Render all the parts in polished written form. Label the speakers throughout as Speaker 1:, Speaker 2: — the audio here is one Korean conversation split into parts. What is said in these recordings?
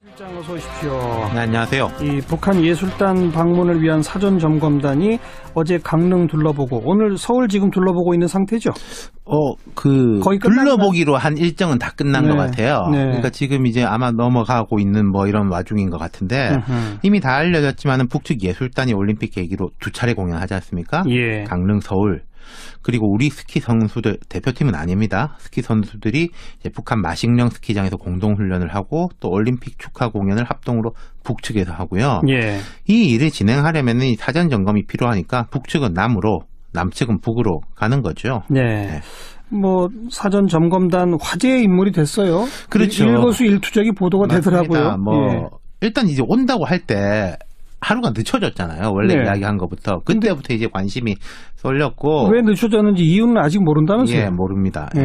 Speaker 1: 실장 어서 오십시오.
Speaker 2: 네, 안녕하세요.
Speaker 1: 이 북한 예술단 방문을 위한 사전 점검단이 어제 강릉 둘러보고 오늘 서울 지금 둘러보고 있는 상태죠?
Speaker 2: 거의 둘러보기로 한 일정은 다 끝난 것 같아요. 네. 그러니까 지금 이제 아마 넘어가고 있는 뭐 이런 와중인 것 같은데 이미 다 알려졌지만은 북측 예술단이 올림픽 계기로 두 차례 공연하지 않습니까?
Speaker 1: 예.
Speaker 2: 강릉, 서울. 그리고 우리 스키 선수들, 대표팀은 아닙니다. 스키 선수들이 이제 북한 마식령 스키장에서 공동훈련을 하고 또 올림픽 축하 공연을 합동으로 북측에서 하고요.
Speaker 1: 예.
Speaker 2: 이 일을 진행하려면 이 사전 점검이 필요하니까 북측은 남으로, 남측은 북으로 가는 거죠.
Speaker 1: 네. 네. 뭐 사전 점검단 화제의 인물이 됐어요.
Speaker 2: 그렇죠.
Speaker 1: 일거수일투족이 보도가
Speaker 2: 맞습니다.
Speaker 1: 되더라고요.
Speaker 2: 예. 일단 이제 온다고 할 때 하루가 늦춰졌잖아요. 원래 이야기한 것부터. 그때부터 이제 관심이 쏠렸고.
Speaker 1: 왜 늦춰졌는지 이유는 아직 모른다면서요?
Speaker 2: 예, 모릅니다. 예.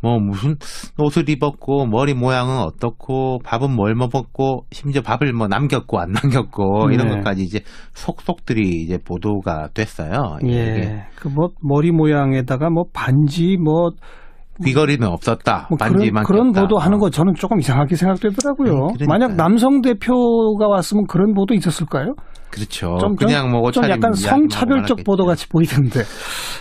Speaker 2: 뭐 무슨 옷을 입었고 머리 모양은 어떻고 밥은 뭘 먹었고 심지어 밥을 뭐 남겼고 안 남겼고 이런 것까지 이제 속속들이 이제 보도가 됐어요.
Speaker 1: 예. 그 뭐 머리 모양에다가 뭐 반지 뭐
Speaker 2: 귀걸이는 없었다.
Speaker 1: 뭐
Speaker 2: 반지만
Speaker 1: 그런 보도하는 거 저는 조금 이상하게 생각되더라고요. 만약 남성 대표가 왔으면 그런 보도 있었을까요?
Speaker 2: 그렇죠. 그냥 뭐
Speaker 1: 좀 약간 성차별적 보도 같이 보이던데.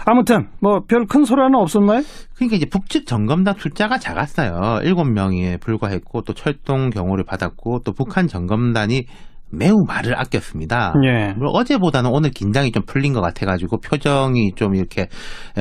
Speaker 1: 아무튼 뭐 별 큰 소란은 없었나요?
Speaker 2: 그러니까 이제 북측 점검단 숫자가 작았어요. 7명에 불과했고 또 철동 경호를 받았고 또 북한 점검단이 매우 말을 아꼈습니다.
Speaker 1: 예.
Speaker 2: 물론 어제보다는 오늘 긴장이 좀 풀린 것 같아가지고 표정이 좀 이렇게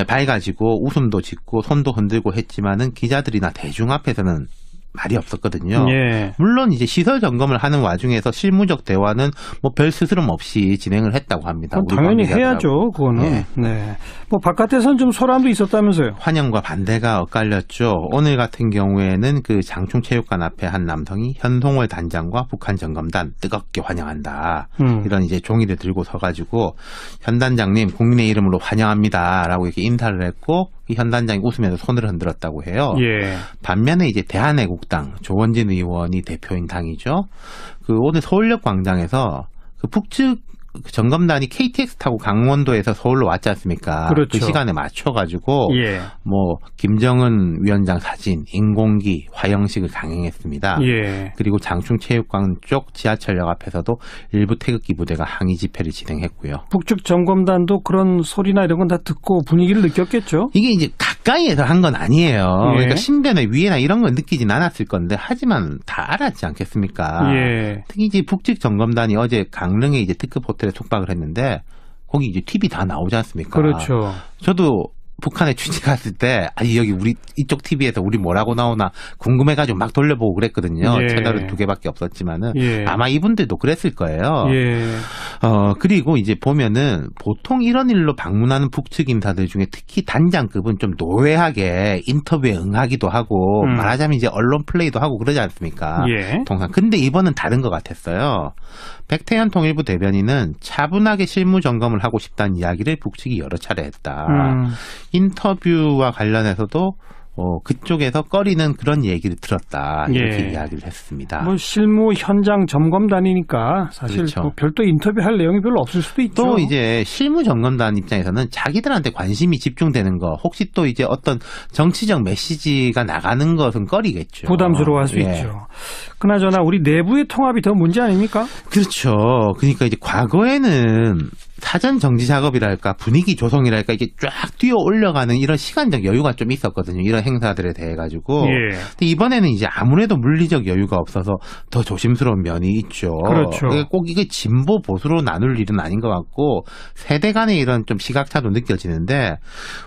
Speaker 2: 밝아지고 웃음도 짓고 손도 흔들고 했지만은 기자들이나 대중 앞에서는 말이 없었거든요.
Speaker 1: 예.
Speaker 2: 물론 이제 시설 점검을 하는 와중에서 실무적 대화는 뭐 별 스스럼 없이 진행을 했다고 합니다.
Speaker 1: 당연히 해야죠, 그거는.
Speaker 2: 네.
Speaker 1: 네. 뭐 바깥에서는 좀 소란도 있었다면서요?
Speaker 2: 환영과 반대가 엇갈렸죠. 오늘 같은 경우에는 그 장충체육관 앞에 한 남성이 현송월 단장과 북한 점검단 뜨겁게 환영한다. 이런 이제 종이를 들고 서가지고 현 단장님 국민의 이름으로 환영합니다라고 이렇게 인사를 했고 이 현 단장이 웃으면서 손을 흔들었다고 해요.
Speaker 1: 예.
Speaker 2: 반면에 이제 대한애국당 조원진 의원이 대표인 당이죠. 그 오늘 서울역 광장에서 그 북측 점검단이 KTX 타고 강원도에서 서울로 왔지 않습니까?
Speaker 1: 그렇죠.
Speaker 2: 그 시간에 맞춰가지고
Speaker 1: 예.
Speaker 2: 뭐 김정은 위원장 사진, 인공기, 화형식을 강행했습니다.
Speaker 1: 예.
Speaker 2: 그리고 장충체육관 쪽 지하철역 앞에서도 일부 태극기 부대가 항의 집회를 진행했고요.
Speaker 1: 북측 점검단도 그런 소리나 이런 건 다 듣고 분위기를 느꼈겠죠?
Speaker 2: 이게 이제 가까이에서 한 건 아니에요.
Speaker 1: 예.
Speaker 2: 그러니까 신변의 위해나 이런 건 느끼진 않았을 건데 하지만 다 알았지 않겠습니까?
Speaker 1: 예.
Speaker 2: 특히 이제 북측 점검단이 어제 강릉에 이제 특급 호텔에 숙박을 했는데 거기 이제 TV 다 나오지 않습니까?
Speaker 1: 그렇죠.
Speaker 2: 저도 북한에 취재 갔을 때 아니 여기 우리 이쪽 TV에서 우리 뭐라고 나오나 궁금해가지고 막 돌려보고 그랬거든요.
Speaker 1: 예.
Speaker 2: 채널은 2개밖에 없었지만은
Speaker 1: 예.
Speaker 2: 아마 이분들도 그랬을 거예요.
Speaker 1: 예.
Speaker 2: 그리고 이제 보면은 보통 이런 일로 방문하는 북측 인사들 중에 특히 단장급은 좀 노회하게 인터뷰에 응하기도 하고 말하자면 이제 언론 플레이도 하고 그러지 않습니까?
Speaker 1: 예.
Speaker 2: 통상. 근데 이번은 다른 것 같았어요. 백태현 통일부 대변인은 차분하게 실무 점검을 하고 싶다는 이야기를 북측이 여러 차례 했다. 인터뷰와 관련해서도 그쪽에서 꺼리는 그런 얘기를 들었다. 이렇게 이야기를 했습니다.
Speaker 1: 뭐 실무 현장 점검단이니까 사실
Speaker 2: 그렇죠.
Speaker 1: 뭐 별도 인터뷰할 내용이 별로 없을 수도 있죠.
Speaker 2: 또 이제 실무 점검단 입장에서는 자기들한테 관심이 집중되는 거 혹시 또 이제 어떤 정치적 메시지가 나가는 것은 꺼리겠죠.
Speaker 1: 부담스러워할 수 있죠. 그나저나 우리 내부의 통합이 더 문제 아닙니까?
Speaker 2: 그렇죠. 그러니까 이제 과거에는 사전 정지 작업이랄까 분위기 조성이랄까 이게 쫙 뛰어 올려가는 이런 시간적 여유가 좀 있었거든요. 이런 행사들에 대해 가지고.
Speaker 1: 예.
Speaker 2: 근데 이번에는 이제 아무래도 물리적 여유가 없어서 더 조심스러운 면이 있죠.
Speaker 1: 그렇죠.
Speaker 2: 꼭 이게 진보 보수로 나눌 일은 아닌 것 같고 세대 간의 이런 좀 시각차도 느껴지는데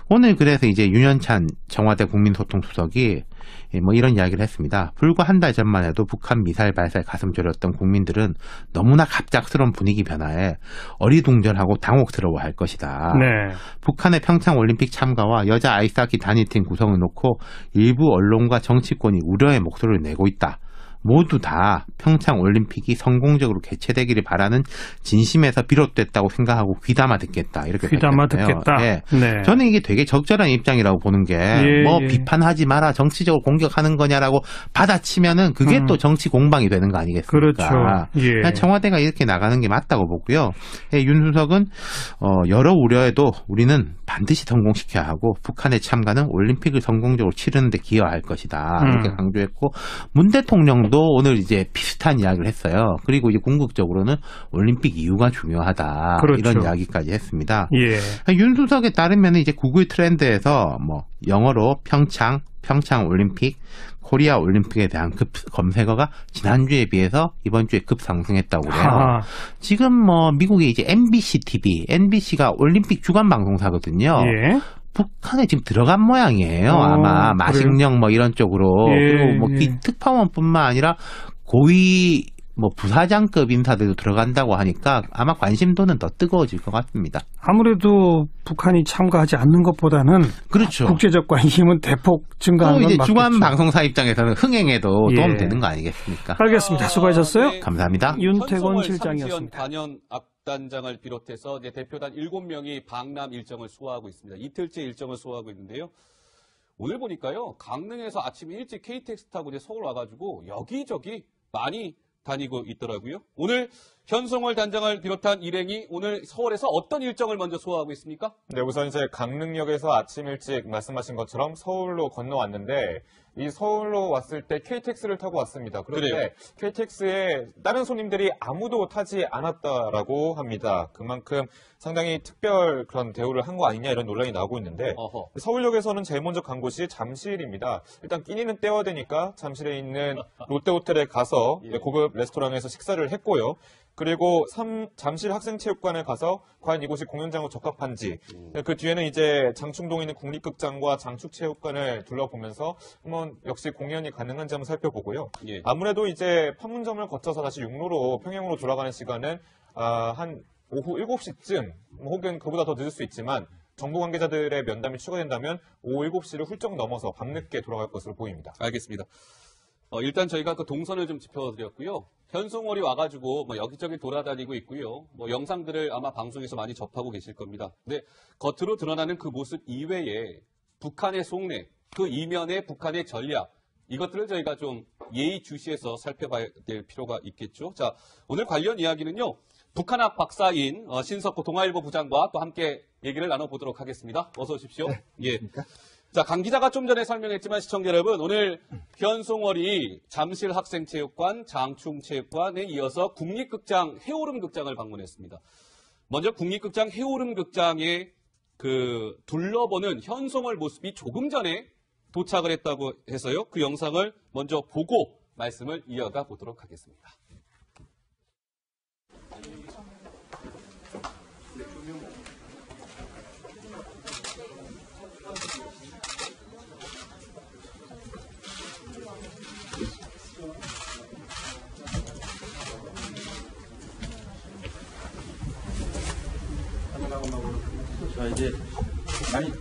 Speaker 2: 오늘 그래서 이제 윤현찬 청와대 국민소통수석이 뭐 이런 이야기를 했습니다. 불과 한 달 전만 해도 북한 미사일 발사에 가슴 졸였던 국민들은 너무나 갑작스러운 분위기 변화에 어리둥절하고 당혹스러워할 것이다.
Speaker 1: 네.
Speaker 2: 북한의 평창올림픽 참가와 여자 아이스하키 단일팀 구성을 놓고 일부 언론과 정치권이 우려의 목소리를 내고 있다. 모두 다 평창올림픽이 성공적으로 개최되기를 바라는 진심에서 비롯됐다고 생각하고 귀담아 듣겠다. 이렇게
Speaker 1: 귀담아
Speaker 2: 밝혔네요.
Speaker 1: 듣겠다.
Speaker 2: 네.
Speaker 1: 네.
Speaker 2: 저는 이게 되게 적절한 입장이라고 보는 게 뭐 비판하지 마라. 정치적으로 공격하는 거냐라고 받아치면은 그게 또 정치 공방이 되는 거 아니겠습니까?
Speaker 1: 그렇죠. 예.
Speaker 2: 청와대가 이렇게 나가는 게 맞다고 보고요. 윤 수석은 여러 우려에도 우리는 반드시 성공시켜야 하고 북한의 참가는 올림픽을 성공적으로 치르는 데 기여할 것이다. 이렇게 강조했고 문 대통령도 정부도 오늘 이제 비슷한 이야기를 했어요. 그리고 이제 궁극적으로는 올림픽 이유가 중요하다.
Speaker 1: 그렇죠.
Speaker 2: 이런 이야기까지 했습니다.
Speaker 1: 예.
Speaker 2: 윤수석에 따르면 이제 구글 트렌드에서 뭐 영어로 평창 올림픽, 코리아 올림픽에 대한 검색어가 지난주에 비해서 이번 주에 급상승했다고 그래요.
Speaker 1: 아하.
Speaker 2: 지금 뭐 미국의 이제 MBC TV, MBC가 올림픽 주간 방송사거든요.
Speaker 1: 예.
Speaker 2: 북한에 지금 들어간 모양이에요. 아마 마식령 뭐 이런 쪽으로.
Speaker 1: 예,
Speaker 2: 그리고 뭐
Speaker 1: 예.
Speaker 2: 특파원뿐만 아니라 고위 뭐 부사장급 인사들도 들어간다고 하니까 아마 관심도는 더 뜨거워질 것 같습니다.
Speaker 1: 아무래도 북한이 참가하지 않는 것보다는
Speaker 2: 그렇죠.
Speaker 1: 국제적 관심은 대폭 증가하는
Speaker 2: 또
Speaker 1: 건
Speaker 2: 이제
Speaker 1: 맞겠죠.
Speaker 2: 주간 방송사 입장에서는 흥행에도
Speaker 1: 예.
Speaker 2: 도움되는 거 아니겠습니까?
Speaker 1: 알겠습니다. 수고하셨어요.
Speaker 3: 네.
Speaker 2: 감사합니다.
Speaker 1: 윤태권
Speaker 3: 현송월
Speaker 1: 실장이었습니다.
Speaker 3: 단연 악단장을 비롯해서 이제 대표단 7명이 방남 일정을 소화하고 있습니다. 이틀째 일정을 소화하고 있는데요. 오늘 보니까요, 강릉에서 아침 일찍 KTX 타고 이제 서울 와가지고 여기저기 많이 다니고 있더라고요. 오늘 현송월 단장을 비롯한 일행이 오늘 서울에서 어떤 일정을 먼저 소화하고 있습니까?
Speaker 4: 네, 우선 이제 강릉역에서 아침 일찍 말씀하신 것처럼 서울로 건너왔는데 이 서울로 왔을 때 KTX를 타고 왔습니다. 그런데
Speaker 3: 그래요?
Speaker 4: KTX에 다른 손님들이 아무도 타지 않았다라고 합니다. 그만큼 상당히 특별 그런 대우를 한 거 아니냐 이런 논란이 나오고 있는데
Speaker 3: 어허.
Speaker 4: 서울역에서는 제일 먼저 간 곳이 잠실입니다. 일단 끼니는 때워야 되니까 잠실에 있는 롯데호텔에 가서
Speaker 3: 예.
Speaker 4: 고급 레스토랑에서 식사를 했고요. 그리고 잠실 학생체육관에 가서 과연 이곳이 공연장으로 적합한지 그 뒤에는 이제 장충동에 있는 국립극장과 장축체육관을 둘러보면서 한번 역시 공연이 가능한지 한번 살펴보고요.
Speaker 3: 예.
Speaker 4: 아무래도 이제 판문점을 거쳐서 다시 육로로 평양으로 돌아가는 시간은 한 오후 7시쯤 혹은 그보다 더 늦을 수 있지만 정부 관계자들의 면담이 추가된다면 오후 7시를 훌쩍 넘어서 밤늦게 돌아갈 것으로 보입니다.
Speaker 3: 알겠습니다. 일단 저희가 그 동선을 좀 짚어드렸고요. 현송월이 와가지고 뭐 여기저기 돌아다니고 있고요. 뭐 영상들을 아마 방송에서 많이 접하고 계실 겁니다. 근데 겉으로 드러나는 그 모습 이외에 북한의 속내, 그 이면의 북한의 전략, 이것들을 저희가 좀 예의주시해서 살펴봐야 될 필요가 있겠죠. 자, 오늘 관련 이야기는요. 북한학 박사인 신석호 동아일보 부장과 또 함께 얘기를 나눠보도록 하겠습니다. 어서 오십시오.
Speaker 5: 네,
Speaker 3: 예. 자, 강 기자가 좀 전에 설명했지만 시청자 여러분, 오늘 현송월이 잠실 학생체육관, 장충체육관에 이어서 국립극장 해오름극장을 방문했습니다. 먼저 국립극장 해오름극장에 둘러보는 현송월 모습이 조금 전에 도착을 했다고 해서요. 그 영상을 먼저 보고 말씀을 이어가 보도록 하겠습니다.
Speaker 5: 자, 이제 많이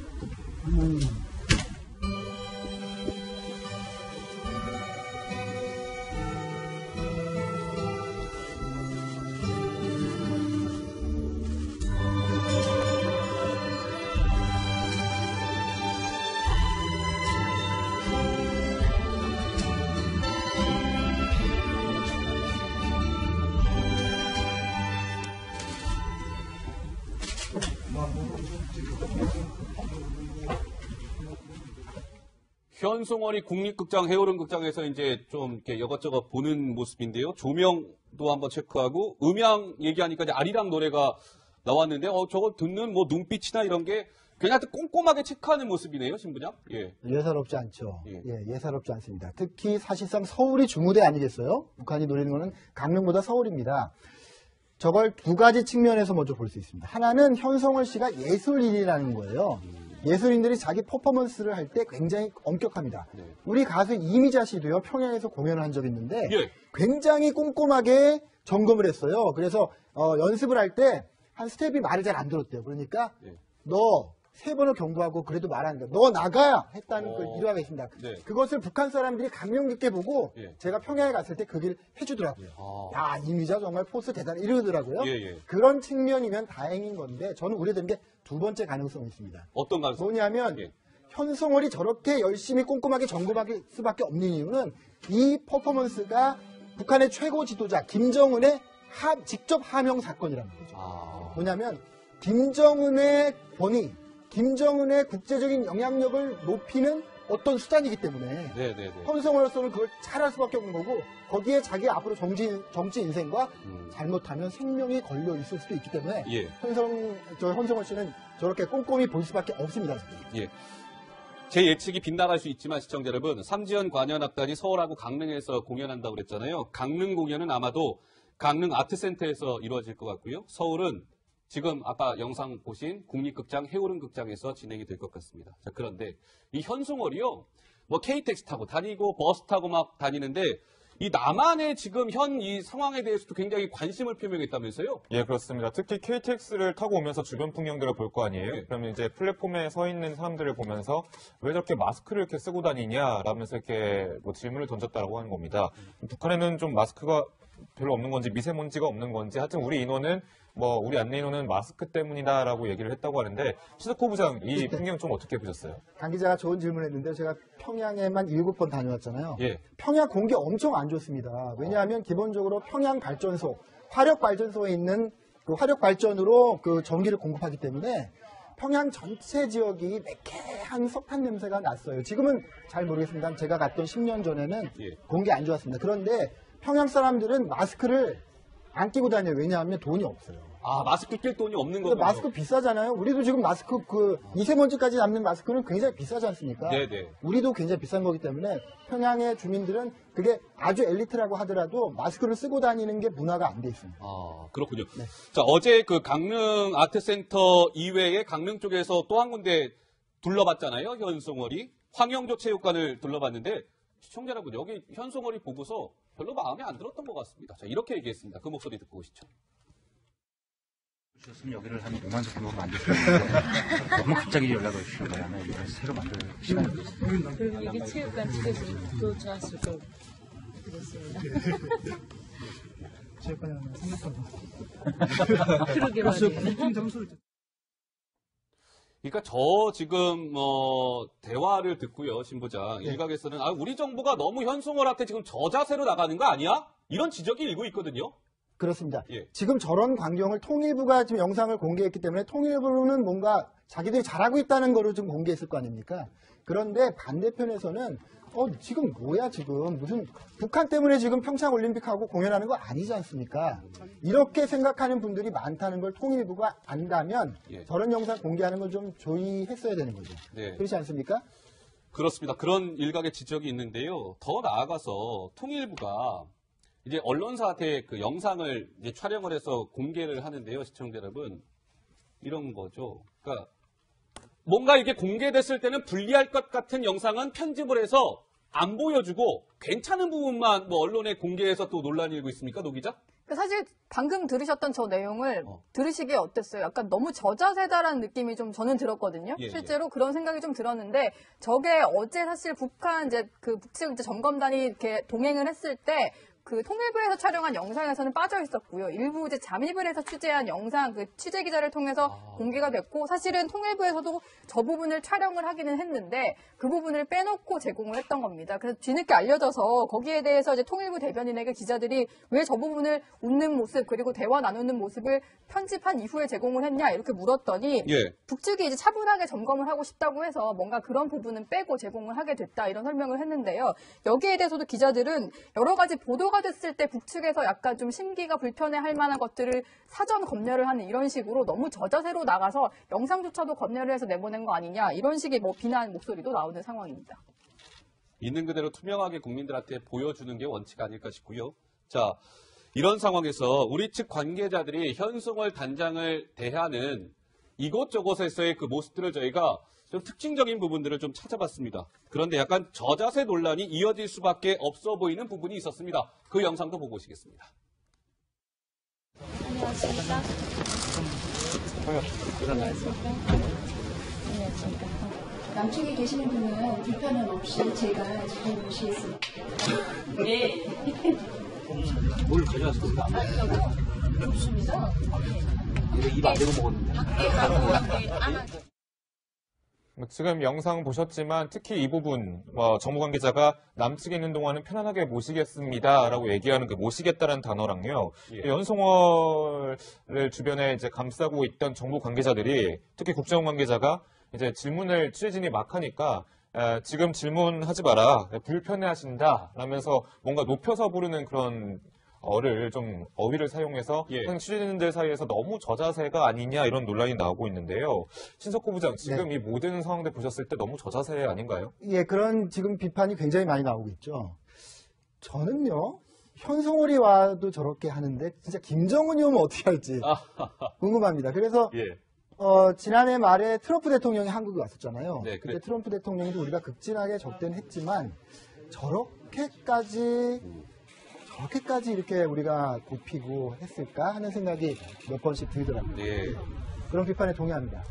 Speaker 3: 현송월이 국립극장 해오름극장에서 이제 좀 이렇게 이것저것 보는 모습인데요. 조명도 한번 체크하고 음향 얘기하니까 이제 아리랑 노래가 나왔는데 저거 듣는 뭐 눈빛이나 이런 게 그냥 꼼꼼하게 체크하는 모습이네요, 신부장. 예.
Speaker 5: 예사롭지 않죠.
Speaker 3: 예.
Speaker 5: 예사롭지 않습니다. 특히 사실상 서울이 주무대 아니겠어요? 북한이 노리는 거는 강릉보다 서울입니다. 저걸 두 가지 측면에서 먼저 볼 수 있습니다. 하나는 현송월 씨가 예술인이라는 거예요. 예술인들이 자기 퍼포먼스를 할 때 굉장히 엄격합니다.
Speaker 3: 네.
Speaker 5: 우리 가수 이미자 씨도요, 평양에서 공연을 한 적이 있는데
Speaker 3: 예.
Speaker 5: 굉장히 꼼꼼하게 점검을 했어요. 그래서 연습을 할 때 한 스텝이 말을 잘 안 들었대요. 그러니까
Speaker 3: 예.
Speaker 5: 너 3번을 경고하고 그래도 말 안 돼. 너 나가야 했다는 그 일화가 있습니다.
Speaker 3: 네.
Speaker 5: 그것을 북한 사람들이 감명 깊게 보고
Speaker 3: 예.
Speaker 5: 제가 평양에 갔을 때 그 길 해주더라고요. 야, 이미자 정말 포스 대단해 이러더라고요.
Speaker 3: 예, 예.
Speaker 5: 그런 측면이면 다행인 건데 저는 우려되는 게 두 번째 가능성이 있습니다.
Speaker 3: 어떤 가능성?
Speaker 5: 뭐냐면
Speaker 3: 예.
Speaker 5: 현송월이 저렇게 열심히 꼼꼼하게 점검할 수밖에 없는 이유는 이 퍼포먼스가 북한의 최고 지도자 김정은의 직접 하명 사건이라는 거죠. 뭐냐면 김정은의 권위, 김정은의 국제적인 영향력을 높이는 어떤 수단이기 때문에
Speaker 3: 네네네.
Speaker 5: 현성으로서는 그걸 잘할 수밖에 없는 거고 거기에 자기 앞으로 정치 인생과 잘못하면 생명이 걸려 있을 수도 있기 때문에
Speaker 3: 예.
Speaker 5: 현성월 씨는 저렇게 꼼꼼히 볼 수밖에 없습니다. 지금.
Speaker 3: 예. 제 예측이 빗나갈 수 있지만 시청자 여러분, 삼지연 관현악단이 서울하고 강릉에서 공연한다고 그랬잖아요. 강릉 공연은 아마도 강릉 아트센터에서 이루어질 것 같고요. 서울은 지금 아까 영상 보신 국립극장 해오름극장에서 진행이 될 것 같습니다. 자, 그런데 이 현송월이요, 뭐 KTX 타고 다니고 버스 타고 막 다니는데 이 남한의 지금 현 이 상황에 대해서도 굉장히 관심을 표명했다면서요?
Speaker 4: 예, 그렇습니다. 특히 KTX를 타고 오면서 주변 풍경들을 볼 거 아니에요?
Speaker 3: 네.
Speaker 4: 그러면 이제 플랫폼에 서 있는 사람들을 보면서 왜 저렇게 마스크를 이렇게 쓰고 다니냐? 라면서 이렇게 뭐 질문을 던졌다라고 하는 겁니다. 북한에는 좀 마스크가 별로 없는 건지 미세먼지가 없는 건지 하여튼 우리 인원은 뭐 우리 안내 인원은 마스크 때문이다라고 얘기를 했다고 하는데 시드코 부장 이 풍경 좀 어떻게 보셨어요?
Speaker 5: 강 기자가 좋은 질문을 했는데 제가 평양에만 7번 다녀왔잖아요.
Speaker 3: 예.
Speaker 5: 평양 공기 엄청 안 좋습니다. 왜냐하면 기본적으로 평양 발전소, 화력 발전소에 있는 그 화력 발전으로 그 전기를 공급하기 때문에 평양 전체 지역이 매캐한 석탄 냄새가 났어요. 지금은 잘 모르겠습니다. 제가 갔던 10년 전에는
Speaker 3: 예.
Speaker 5: 공기 안 좋았습니다. 그런데 평양 사람들은 마스크를 안 끼고 다녀요. 왜냐하면 돈이 없어요.
Speaker 3: 아, 마스크 낄 돈이 없는
Speaker 5: 근데
Speaker 3: 거군요.
Speaker 5: 마스크 비싸잖아요. 우리도 지금 마스크 그 미세먼지까지 잡는 마스크는 굉장히 비싸지 않습니까?
Speaker 3: 네네.
Speaker 5: 우리도 굉장히 비싼 거기 때문에 평양의 주민들은 그게 아주 엘리트라고 하더라도 마스크를 쓰고 다니는 게 문화가 안 돼 있습니다.
Speaker 3: 아, 그렇군요.
Speaker 5: 네.
Speaker 3: 자, 어제 그 강릉 아트센터 이외에 강릉 쪽에서 또 한 군데 둘러봤잖아요. 현송월이. 황영조 체육관을 둘러봤는데 시청자 여러분, 여기 현송월이 보고서 별로 마음에 안 들었던 것 같습니다. 자, 이렇게 얘기했습니다. 그 목소리 듣고 오시죠.
Speaker 6: 주셨으면 여기를 한 5만 정도 만들 수 있는데 너무 갑자기 연락을 주신 거야. 나 이걸 새로 만들 시간이 없어.
Speaker 7: 그리고 이게 체육관 측에서 더 좋았을 걸 그랬습니다.
Speaker 1: 체육관에 생각보다.
Speaker 7: 그러게 말이에요.
Speaker 3: 그러니까 저 지금 대화를 듣고요, 신부장. 일각에서는 우리 정부가 너무 현송월한테 지금 저자세로 나가는 거 아니야? 이런 지적이 일고 있거든요.
Speaker 5: 그렇습니다.
Speaker 3: 예.
Speaker 5: 지금 저런 광경을 통일부가 지금 영상을 공개했기 때문에 통일부는 뭔가 자기들이 잘하고 있다는 거를 좀 공개했을 거 아닙니까? 그런데 반대편에서는 지금 뭐야 지금 무슨 북한 때문에 지금 평창올림픽하고 공연하는 거 아니지 않습니까? 이렇게 생각하는 분들이 많다는 걸 통일부가 안다면
Speaker 3: 예.
Speaker 5: 저런 영상 공개하는 걸 좀 조의했어야 되는 거죠.
Speaker 3: 네.
Speaker 5: 그렇지 않습니까?
Speaker 3: 그렇습니다. 그런 일각의 지적이 있는데요. 더 나아가서 통일부가 이제 언론사한테 그 영상을 이제 촬영을 해서 공개를 하는데요, 시청자 여러분. 이런 거죠. 그러니까 뭔가 이게 공개됐을 때는 불리할 것 같은 영상은 편집을 해서 안 보여주고 괜찮은 부분만 뭐 언론에 공개해서 또 논란이 일고 있습니까, 노 기자?
Speaker 8: 사실 방금 들으셨던 저 내용을 들으시기에 어땠어요? 약간 너무 저자세다라는 느낌이 좀 저는 들었거든요.
Speaker 3: 예,
Speaker 8: 실제로 그런 생각이 좀 들었는데 저게 어제 사실 북한 이제 그 북측 이제 점검단이 이렇게 동행을 했을 때 그 통일부에서 촬영한 영상에서는 빠져 있었고요. 일부 이제 잠입을 해서 취재한 영상, 그 취재 기자를 통해서 공개가 됐고, 사실은 통일부에서도 저 부분을 촬영을 하기는 했는데 그 부분을 빼놓고 제공을 했던 겁니다. 그래서 뒤늦게 알려져서 거기에 대해서 이제 통일부 대변인에게 기자들이 왜 저 부분을 웃는 모습 그리고 대화 나누는 모습을 편집한 이후에 제공을 했냐 이렇게 물었더니
Speaker 3: 예.
Speaker 8: 북측이 이제 차분하게 점검을 하고 싶다고 해서 뭔가 그런 부분은 빼고 제공을 하게 됐다 이런 설명을 했는데요. 여기에 대해서도 기자들은 여러 가지 보도가 됐을 때 북측에서 약간 좀 심기가 불편해할 만한 것들을 사전 검열을 하는 이런 식으로 너무 저자세로 나가서 영상조차도 검열을 해서 내보낸 거 아니냐 이런 식의 뭐 비난 목소리도 나오는 상황입니다.
Speaker 3: 있는 그대로 투명하게 국민들한테 보여주는 게 원칙 아닐까 싶고요. 자, 이런 상황에서 우리 측 관계자들이 현송월 단장을 대하는 이곳저곳에서의 그 모습들을 저희가 좀 특징적인 부분들을 좀 찾아봤습니다. 그런데 약간 저자세 논란이 이어질 수밖에 없어 보이는 부분이 있었습니다. 그 영상도 보고 오시겠습니다.
Speaker 7: 안녕하십니까? 안녕하십니까? 남쪽에 계시는 분은 불편함 없이 제가 잘 모시겠습니다. 네.
Speaker 6: 뭘 가져왔습니까?
Speaker 7: 좋습니다.
Speaker 6: 이거 입 안 대고 먹었는데.
Speaker 4: 지금 영상 보셨지만 특히 이 부분 정부 관계자가 남측에 있는 동안은 편안하게 모시겠습니다라고 얘기하는 그 모시겠다라는 단어랑요. 연송월을 주변에 이제 감싸고 있던 정부 관계자들이 특히 국정원 관계자가 이제 질문을 취재진이 막 하니까 지금 질문하지 마라. 불편해하신다. 라면서 뭔가 높여서 부르는 그런 어휘를 사용해서
Speaker 3: 예.
Speaker 4: 취재진들 사이에서 너무 저자세가 아니냐 이런 논란이 나오고 있는데요. 신석호 부장, 지금 이 모든 상황들 보셨을 때 너무 저자세 아닌가요?
Speaker 5: 예, 그런 지금 비판이 굉장히 많이 나오고 있죠. 저는요, 현송월이 와도 저렇게 하는데 진짜 김정은이 오면 어떻게 할지 궁금합니다. 그래서
Speaker 3: 예.
Speaker 5: 지난해 말에 트럼프 대통령이 한국에 왔었잖아요.
Speaker 3: 네,
Speaker 5: 근데 트럼프 대통령도 우리가 극진하게 접견했지만 저렇게까지 이렇게 우리가 곱히고 했을까 하는 생각이 몇 번씩 들더라고요.
Speaker 3: 예.
Speaker 5: 그런 비판에 동의합니다.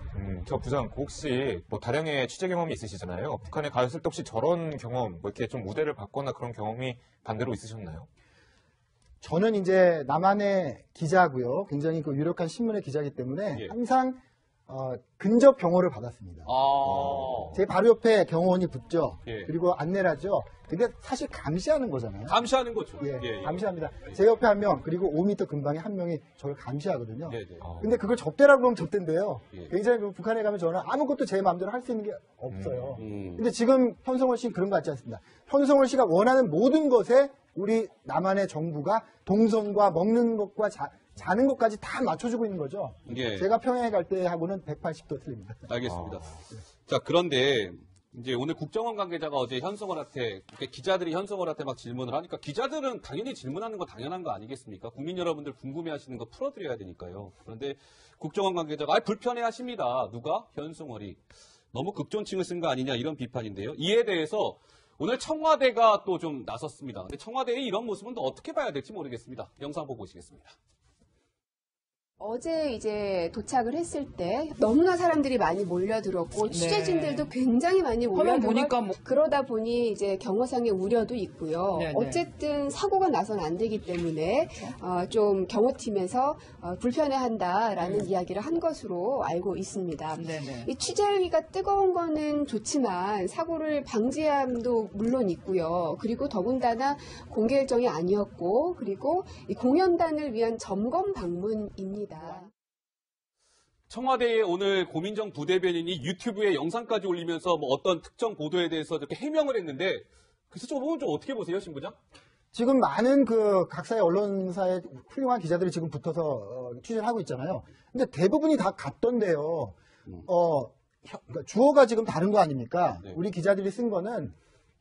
Speaker 4: 저 부장, 혹시 뭐 다량의 취재 경험이 있으시잖아요. 북한에 가셨을 때 혹시 저런 경험, 뭐 이렇게 좀 무대를 받거나 그런 경험이 반대로 있으셨나요?
Speaker 5: 저는 이제 남한의 기자고요. 굉장히 그 유력한 신문의 기자이기 때문에
Speaker 3: 예.
Speaker 5: 항상 근접 경호를 받았습니다. 제 바로 옆에 경호원이 붙죠.
Speaker 3: 예.
Speaker 5: 그리고 안내를 하죠. 근데 사실 감시하는 거잖아요.
Speaker 3: 감시하는 거죠.
Speaker 5: 예, 감시합니다. 제 옆에 한 명, 그리고 5m 근방에 한 명이 저를 감시하거든요.
Speaker 3: 네, 네.
Speaker 5: 근데 그걸 접대라고 하면 접대인데요.
Speaker 3: 예.
Speaker 5: 굉장히 북한에 가면 저는 아무것도 제 마음대로 할 수 있는 게 없어요.
Speaker 3: 음.
Speaker 5: 근데 지금 현성월 씨는 그런 거 같지 않습니다. 현성월 씨가 원하는 모든 것에 우리 남한의 정부가 동선과 먹는 것과 자는 것까지 다 맞춰주고 있는 거죠.
Speaker 3: 예.
Speaker 5: 제가 평양에 갈 때하고는 180도 틀립니다.
Speaker 3: 알겠습니다. 자, 그런데 이제 오늘 국정원 관계자가 어제 현성월한테 기자들이 현성월한테 막 질문을 하니까 기자들은 당연히 질문하는 거 당연한 거 아니겠습니까? 국민 여러분들 궁금해하시는 거 풀어드려야 되니까요. 그런데 국정원 관계자가 불편해하십니다. 누가? 현성월이 너무 극존칭을 쓴 거 아니냐 이런 비판인데요. 이에 대해서 오늘 청와대가 또 좀 나섰습니다. 근데 청와대의 이런 모습은 또 어떻게 봐야 될지 모르겠습니다. 영상 보고 오시겠습니다.
Speaker 9: 어제 이제 도착을 했을 때 너무나 사람들이 많이 몰려들었고 취재진들도 굉장히 많이 몰려들었고 그러다 보니 이제 경호상의 우려도 있고요. 어쨌든 사고가 나서는 안 되기 때문에 좀 경호팀에서 불편해한다라는 이야기를 한 것으로 알고 있습니다. 이 취재하기가 뜨거운 거는 좋지만 사고를 방지함도 물론 있고요. 그리고 더군다나 공개 일정이 아니었고 그리고 이 공연단을 위한 점검 방문입니다.
Speaker 3: 청와대에 오늘 고민정 부대변인이 유튜브에 영상까지 올리면서 뭐 어떤 특정 보도에 대해서 이렇게 해명을 했는데 그래서 좀 어떻게 보세요, 신 부장?
Speaker 5: 지금 많은 그 각사의 언론사의 훌륭한 기자들이 지금 붙어서 취재를 하고 있잖아요. 근데 대부분이 다 같던데요. 그러니까 주어가 지금 다른 거 아닙니까?
Speaker 3: 네.
Speaker 5: 우리 기자들이 쓴 거는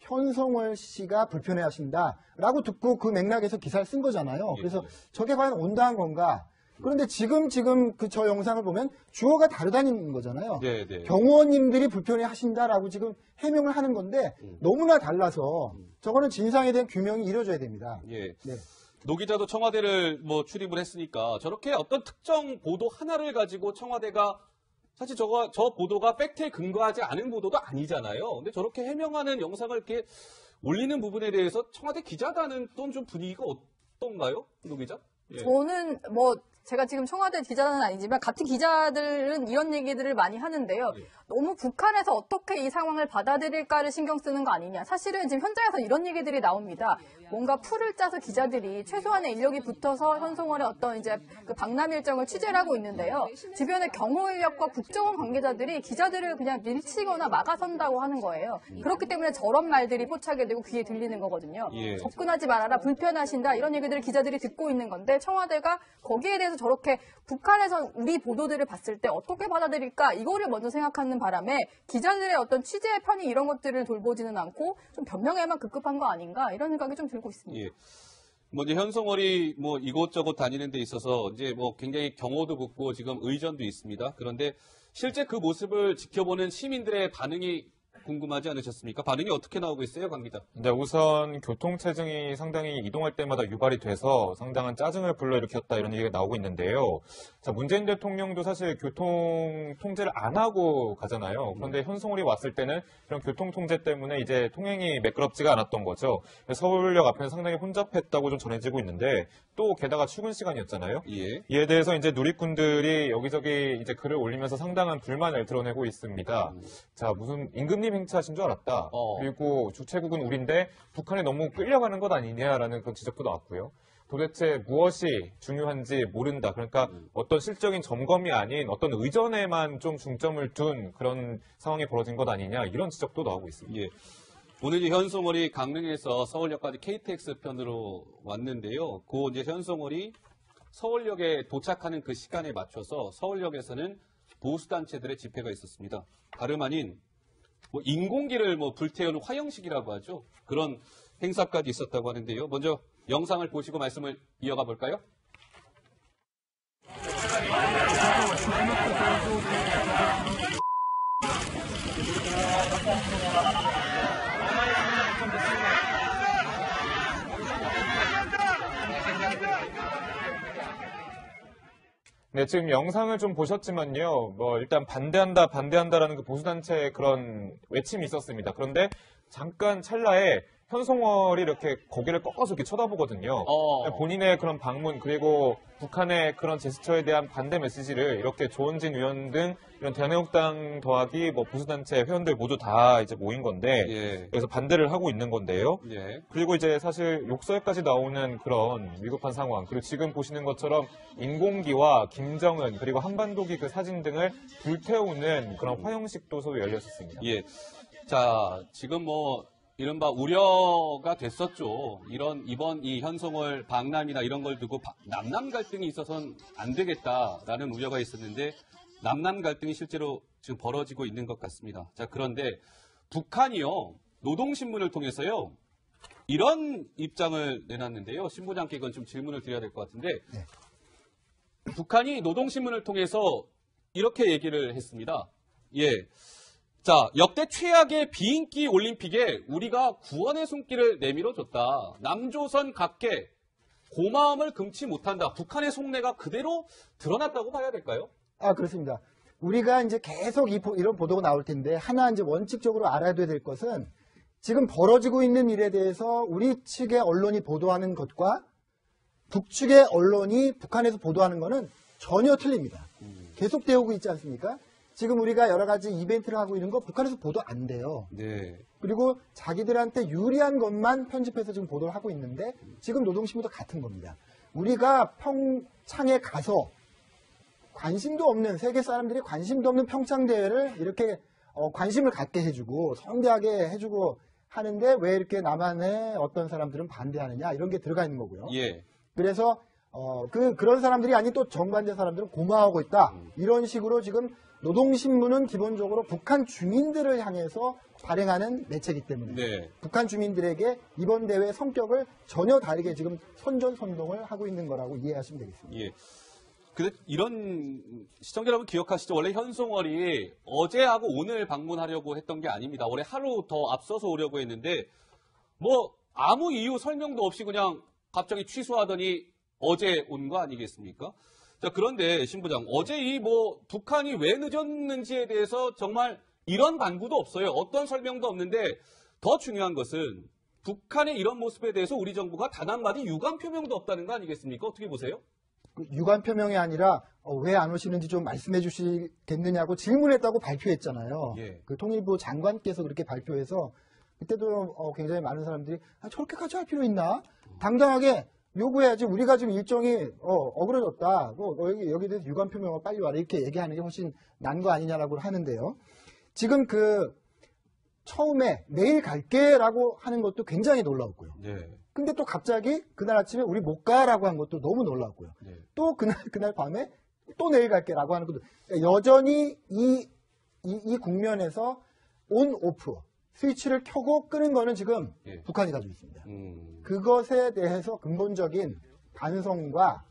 Speaker 5: 현성월 씨가 불편해하신다라고 듣고 그 맥락에서 기사를 쓴 거잖아요. 그래서 저게 과연 온당한 건가? 그런데 지금 그 저 영상을 보면 주어가 다르다는 거잖아요.
Speaker 3: 네, 네.
Speaker 5: 경호원님들이 불편해하신다라고 지금 해명을 하는 건데 너무나 달라서 저거는 진상에 대한 규명이 이루어져야 됩니다.
Speaker 3: 예.
Speaker 5: 네.
Speaker 3: 노 기자도 청와대를 뭐 출입을 했으니까 저렇게 어떤 특정 보도 하나를 가지고 청와대가 사실 저 보도가 팩트에 근거하지 않은 보도도 아니잖아요. 근데 저렇게 해명하는 영상을 이렇게 올리는 부분에 대해서 청와대 기자단은 또 좀 분위기가 어떤가요? 노 기자? 예.
Speaker 8: 저는 제가 지금 청와대 기자는 아니지만 같은 기자들은 이런 얘기들을 많이 하는데요. 너무 북한에서 어떻게 이 상황을 받아들일까를 신경 쓰는 거 아니냐. 사실은 지금 현장에서 이런 얘기들이 나옵니다. 뭔가 풀을 짜서 기자들이 최소한의 인력이 붙어서 현송월의 어떤 이제 그 방남 일정을 취재를 하고 있는데요. 주변의 경호 인력과 국정원 관계자들이 기자들을 그냥 밀치거나 막아선다고 하는 거예요. 그렇기 때문에 저런 말들이 포착이 되고 귀에 들리는 거거든요.
Speaker 3: 예.
Speaker 8: 접근하지 말아라, 불편하신다 이런 얘기들을 기자들이 듣고 있는 건데 청와대가 거기에 대해서 저렇게 북한에서 우리 보도들을 봤을 때 어떻게 받아들일까 이거를 먼저 생각하는 바람에 기자들의 어떤 취재의 편의 이런 것들을 돌보지는 않고 좀 변명에만 급급한 거 아닌가 이런 생각이 좀 들고 있습니다.
Speaker 3: 예. 이제 현성월이 이곳저곳 다니는 데 있어서 이제 굉장히 경호도 붙고 지금 의전도 있습니다. 그런데 실제 그 모습을 지켜보는 시민들의 반응이 궁금하지 않으셨습니까? 반응이 어떻게 나오고 있어요, 관 기자?
Speaker 4: 네, 우선 교통체증이 상당히 이동할 때마다 유발이 돼서 상당한 짜증을 불러일으켰다 이런 얘기가 나오고 있는데요. 자, 문재인 대통령도 사실 교통 통제를 안 하고 가잖아요. 그런데 현송월이 왔을 때는 이런 교통 통제 때문에 이제 통행이 매끄럽지가 않았던 거죠. 서울역 앞에는 상당히 혼잡했다고 좀 전해지고 있는데 또 게다가 출근 시간이었잖아요.
Speaker 3: 예.
Speaker 4: 이에 대해서 이제 누리꾼들이 여기저기 이제 글을 올리면서 상당한 불만을 드러내고 있습니다. 자, 무슨 임금님 행차하신 줄 알았다. 그리고 주최국은 우리인데 북한에 너무 끌려가는 것 아니냐라는 그런 지적도 나왔고요. 도대체 무엇이 중요한지 모른다. 그러니까 어떤 실적인 점검이 아닌 어떤 의전에만 좀 중점을 둔 그런 상황이 벌어진 것 아니냐 이런 지적도 나오고 있습니다.
Speaker 3: 예. 오늘 이제 현송월이 강릉에서 서울역까지 KTX 편으로 왔는데요. 그 이제 현송월이 서울역에 도착하는 그 시간에 맞춰서 서울역에서는 보수단체들의 집회가 있었습니다. 다름 아닌 뭐 인공기를 불태우는 화형식이라고 하죠. 그런 행사까지 있었다고 하는데요. 먼저 영상을 보시고 말씀을 이어가 볼까요?
Speaker 4: 네, 지금 영상을 좀 보셨지만요. 일단 반대한다라는 그 보수단체의 그런 외침이 있었습니다. 그런데 잠깐 찰나에 현송월이 이렇게 고개를 꺾어서 이렇게 쳐다보거든요. 본인의 그런 방문 그리고 북한의 그런 제스처에 대한 반대 메시지를 이렇게 조원진 의원 등 이런 대한민국당 더하기 보수단체 회원들 모두 다 이제 모인 건데
Speaker 3: 예.
Speaker 4: 그래서 반대를 하고 있는 건데요.
Speaker 3: 예.
Speaker 4: 그리고 이제 사실 욕설까지 나오는 그런 위급한 상황 그리고 지금 보시는 것처럼 인공기와 김정은 그리고 한반도기 그 사진 등을 불태우는 그런 화형식도 서로 열렸었습니다.
Speaker 3: 예. 자, 지금 이른바 우려가 됐었죠. 이번 이 현송월 방남이나 이런 걸 두고 남남 갈등이 있어서는 안 되겠다라는 우려가 있었는데 남남 갈등이 실제로 지금 벌어지고 있는 것 같습니다. 자, 그런데 북한이요. 노동신문을 통해서요. 이런 입장을 내놨는데요. 신부장께 이건 좀 질문을 드려야 될 것 같은데
Speaker 5: 네.
Speaker 3: 북한이 노동신문을 통해서 이렇게 얘기를 했습니다. 예. 자, 역대 최악의 비인기 올림픽에 우리가 구원의 손길을 내밀어줬다. 남조선 각계 고마움을 금치 못한다. 북한의 속내가 그대로 드러났다고 봐야 될까요?
Speaker 5: 그렇습니다. 우리가 이제 계속 이런 보도가 나올 텐데 하나 이제 원칙적으로 알아야 될 것은 지금 벌어지고 있는 일에 대해서 우리 측의 언론이 보도하는 것과 북측의 언론이 북한에서 보도하는 것은 전혀 틀립니다. 계속되고 있지 않습니까? 지금 우리가 여러 가지 이벤트를 하고 있는 거 북한에서 보도 안 돼요.
Speaker 3: 네.
Speaker 5: 그리고 자기들한테 유리한 것만 편집해서 지금 보도를 하고 있는데 지금 노동신문도 같은 겁니다. 우리가 평창에 가서 관심도 없는 세계 사람들이 관심도 없는 평창 대회를 이렇게 관심을 갖게 해주고 성대하게 해주고 하는데 왜 이렇게 남한의 어떤 사람들은 반대하느냐 이런 게 들어가 있는 거고요.
Speaker 3: 예.
Speaker 5: 그래서 그런 사람들이 아닌 또 정반대 사람들은 고마워하고 있다. 이런 식으로 지금 노동신문은 기본적으로 북한 주민들을 향해서 발행하는 매체이기 때문에
Speaker 3: 네.
Speaker 5: 북한 주민들에게 이번 대회의 성격을 전혀 다르게 지금 선전선동을 하고 있는 거라고 이해하시면 되겠습니다.
Speaker 3: 예. 근데 이런 시청자 여러분 기억하시죠? 원래 현송월이 어제하고 오늘 방문하려고 했던 게 아닙니다. 원래 하루 더 앞서서 오려고 했는데 아무 이유 설명도 없이 그냥 갑자기 취소하더니 어제 온 거 아니겠습니까? 자, 그런데 신부장, 어제 북한이 왜 늦었는지에 대해서 정말 이런 반구도 없어요. 어떤 설명도 없는데 더 중요한 것은 북한의 이런 모습에 대해서 우리 정부가 단 한마디 유감 표명도 없다는 거 아니겠습니까? 어떻게 보세요?
Speaker 5: 유감 표명이 아니라 왜 안 오시는지 좀 말씀해 주시겠느냐고 질문했다고 발표했잖아요.
Speaker 3: 예.
Speaker 5: 그 통일부 장관께서 그렇게 발표해서 그때도 굉장히 많은 사람들이 저렇게까지 할 필요 있나? 당당하게 요구해야지. 우리가 지금 일정이 어그러졌다. 여기에 대해서 유감 표명을 빨리 와라. 이렇게 얘기하는 게 훨씬 난 거 아니냐라고 하는데요. 지금 처음에 내일 갈게라고 하는 것도 굉장히 놀라웠고요.
Speaker 3: 네.
Speaker 5: 근데 또 갑자기 그날 아침에 우리 못 가라고 한 것도 너무 놀랐고요.
Speaker 3: 네.
Speaker 5: 또 그날 밤에 또 내일 갈게라고 하는 것도 여전히 이 국면에서 온 오프 스위치를 켜고 끄는 거는 지금
Speaker 3: 예.
Speaker 5: 북한이 가지고 있습니다. 그것에 대해서 근본적인 반성과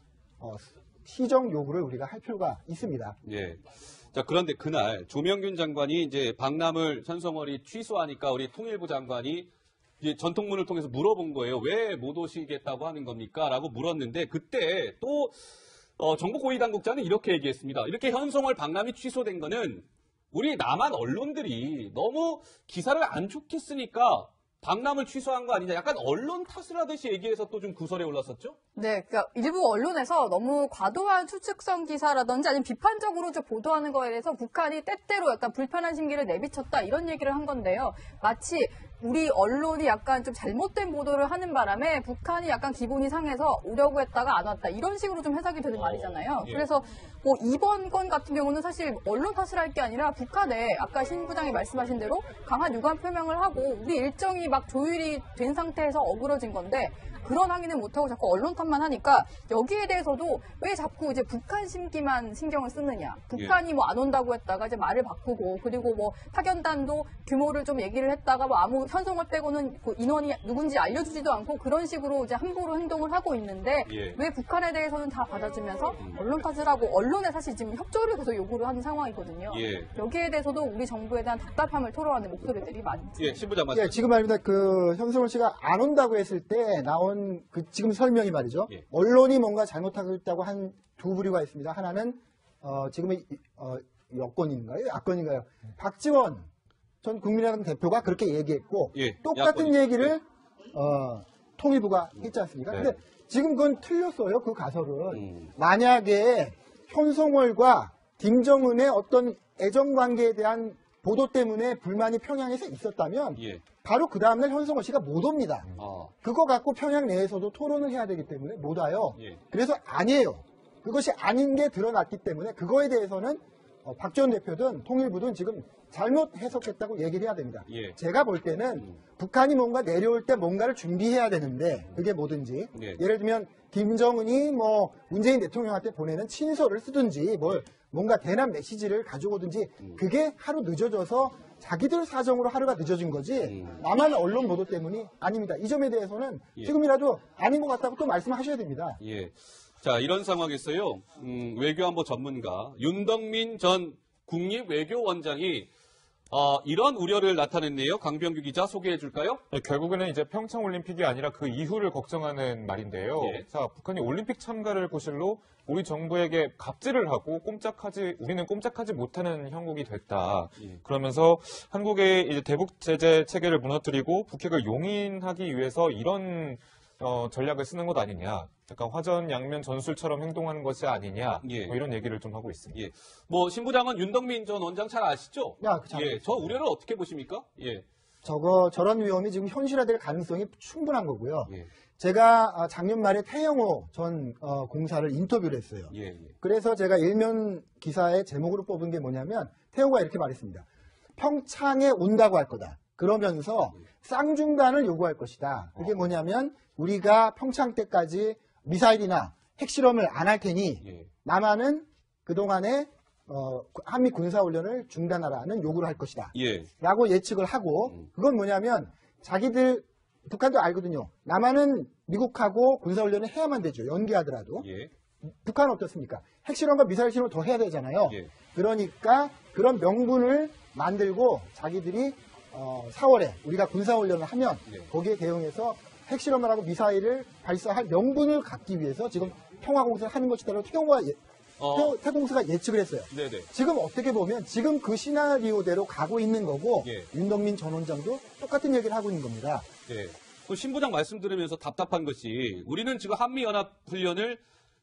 Speaker 5: 시정 요구를 우리가 할 필요가 있습니다.
Speaker 3: 예. 자, 그런데 그날 조명균 장관이 이제 방남을 현송월이 취소하니까 우리 통일부 장관이 이제 전통문을 통해서 물어본 거예요. 왜 못 오시겠다고 하는 겁니까? 라고 물었는데 그때 또 정부 고위 당국자는 이렇게 얘기했습니다. 이렇게 현송월 방남이 취소된 거는 우리 남한 언론들이 너무 기사를 안 좋게 쓰니까 방남을 취소한 거 아니냐. 약간 언론 탓을 하듯이 얘기해서 또 좀 구설에 올랐었죠?
Speaker 8: 네, 그러니까 일부 언론에서 너무 과도한 추측성 기사라든지 아니면 비판적으로 좀 보도하는 거에 대해서 북한이 때때로 약간 불편한 심기를 내비쳤다 이런 얘기를 한 건데요. 마치 우리 언론이 약간 좀 잘못된 보도를 하는 바람에 북한이 약간 기분이 상해서 오려고 했다가 안 왔다. 이런 식으로 좀 해석이 되는 말이잖아요.
Speaker 3: 예.
Speaker 8: 그래서 뭐 이번 건 같은 경우는 사실 언론 탓을 할 게 아니라 북한에 아까 신 부장이 말씀하신 대로 강한 유감 표명을 하고 우리 일정이 막 조율이 된 상태에서 어그러진 건데 그런 항의는 못하고 자꾸 언론 탓만 하니까 여기에 대해서도 왜 자꾸 이제 북한 심기만 신경을 쓰느냐. 북한이 뭐 안 온다고 했다가 이제 말을 바꾸고 그리고 뭐 파견단도 규모를 좀 얘기를 했다가 뭐 아무 현송을 빼고는 그 인원이 누군지 알려주지도 않고 그런 식으로 이제 함부로 행동을 하고 있는데
Speaker 3: 예.
Speaker 8: 왜 북한에 대해서는 다 받아주면서 언론 탓을 하고 언론에 사실 지금 협조를 계속 요구를 하는 상황이거든요.
Speaker 3: 예.
Speaker 8: 여기에 대해서도 우리 정부에 대한 답답함을 토로하는 목소리들이 많이 있습니다.
Speaker 3: 예, 신부장 말씀.
Speaker 5: 예, 지금 말입니다. 그 현성월 씨가 안 온다고 했을 때 나온 그 지금 설명이 말이죠.
Speaker 3: 예.
Speaker 5: 언론이 뭔가 잘못하고 있다고 한 두 부류가 있습니다. 하나는 지금의 여권인가요? 야권인가요? 박지원 전 국민의당 대표가 그렇게 얘기했고
Speaker 3: 예,
Speaker 5: 똑같은
Speaker 3: 야권이.
Speaker 5: 얘기를 통일부가 했지 않습니까?
Speaker 4: 네.
Speaker 5: 근데 지금 그건 틀렸어요. 그 가설은. 만약에 현송월과 김정은의 어떤 애정관계에 대한 보도 때문에 불만이 평양에서 있었다면
Speaker 3: 예.
Speaker 5: 바로 그 다음날 현송월 씨가 못 옵니다.
Speaker 3: 아,
Speaker 5: 그거 갖고 평양 내에서도 토론을 해야 되기 때문에 못 와요.
Speaker 3: 예.
Speaker 5: 그래서 아니에요. 그것이 아닌 게 드러났기 때문에 그거에 대해서는 박지원 대표든 통일부든 지금 잘못 해석했다고 얘기를 해야 됩니다.
Speaker 3: 예.
Speaker 5: 제가 볼 때는 북한이 뭔가 내려올 때 뭔가를 준비해야 되는데 그게 뭐든지
Speaker 3: 예.
Speaker 5: 예를 들면 김정은이 뭐 문재인 대통령한테 보내는 친서를 쓰든지 뭘 뭔가 대남 메시지를 가지고 오든지 그게 하루 늦어져서 자기들 사정으로 하루가 늦어진 거지 나만 언론 보도 때문이 아닙니다. 이 점에 대해서는
Speaker 3: 예.
Speaker 5: 지금이라도 아닌 것 같다고 또 말씀하셔야 됩니다.
Speaker 3: 예. 자, 이런 상황에서요, 외교안보 전문가 윤덕민 전 국립외교원장이 이런 우려를 나타냈네요. 강병규 기자 소개해 줄까요?
Speaker 4: 네, 결국에는 이제 평창 올림픽이 아니라 그 이후를 걱정하는 말인데요.
Speaker 3: 예.
Speaker 4: 자, 북한이 올림픽 참가를 고실로 우리 정부에게 갑질을 하고 우리는 꼼짝하지 못하는 형국이 됐다.
Speaker 3: 예.
Speaker 4: 그러면서 한국의 이제 대북 제재 체계를 무너뜨리고 북핵을 용인하기 위해서 이런 전략을 쓰는 것 아니냐. 약간 화전 양면 전술처럼 행동하는 것이 아니냐.
Speaker 3: 예.
Speaker 4: 뭐 이런 얘기를 좀 하고 있습니다.
Speaker 3: 예. 뭐, 신부장은 윤덕민 전 원장 잘 아시죠?
Speaker 5: 야, 그 잘
Speaker 3: 예.
Speaker 5: 알죠.
Speaker 3: 저 우려를 어떻게 보십니까? 예.
Speaker 5: 저런 위험이 지금 현실화될 가능성이 충분한 거고요.
Speaker 3: 예.
Speaker 5: 제가 작년 말에 태영호 전 공사를 인터뷰를 했어요.
Speaker 3: 예. 예.
Speaker 5: 그래서 제가 일면 기사의 제목으로 뽑은 게 뭐냐면 태호가 이렇게 말했습니다. 평창에 온다고 할 거다. 그러면서 쌍중단을 요구할 것이다. 그게 뭐냐면 우리가 평창 때까지 미사일이나 핵실험을 안 할 테니
Speaker 3: 예.
Speaker 5: 남한은 그동안에 한미 군사훈련을 중단하라는 요구를 할 것이다.
Speaker 3: 예.
Speaker 5: 라고 예측을 하고 그건 뭐냐면 자기들 북한도 알거든요. 남한은 미국하고 군사훈련을 해야만 되죠. 연기하더라도.
Speaker 3: 예.
Speaker 5: 북한은 어떻습니까? 핵실험과 미사일 실험을 더 해야 되잖아요.
Speaker 3: 예.
Speaker 5: 그러니까 그런 명분을 만들고 자기들이 4월에 우리가 군사훈련을 하면
Speaker 3: 예.
Speaker 5: 거기에 대응해서 핵실험을 하고 미사일을 발사할 명분을 갖기 위해서 지금 평화공세를 하는 것이다라고 태공수가 예측을 했어요.
Speaker 3: 네네.
Speaker 5: 지금 어떻게 보면 지금 그 시나리오대로 가고 있는 거고
Speaker 3: 예.
Speaker 5: 윤덕민 전 원장도 똑같은 얘기를 하고 있는 겁니다.
Speaker 3: 예. 그 신부장 말씀 들으면서 답답한 것이 우리는 지금 한미연합훈련을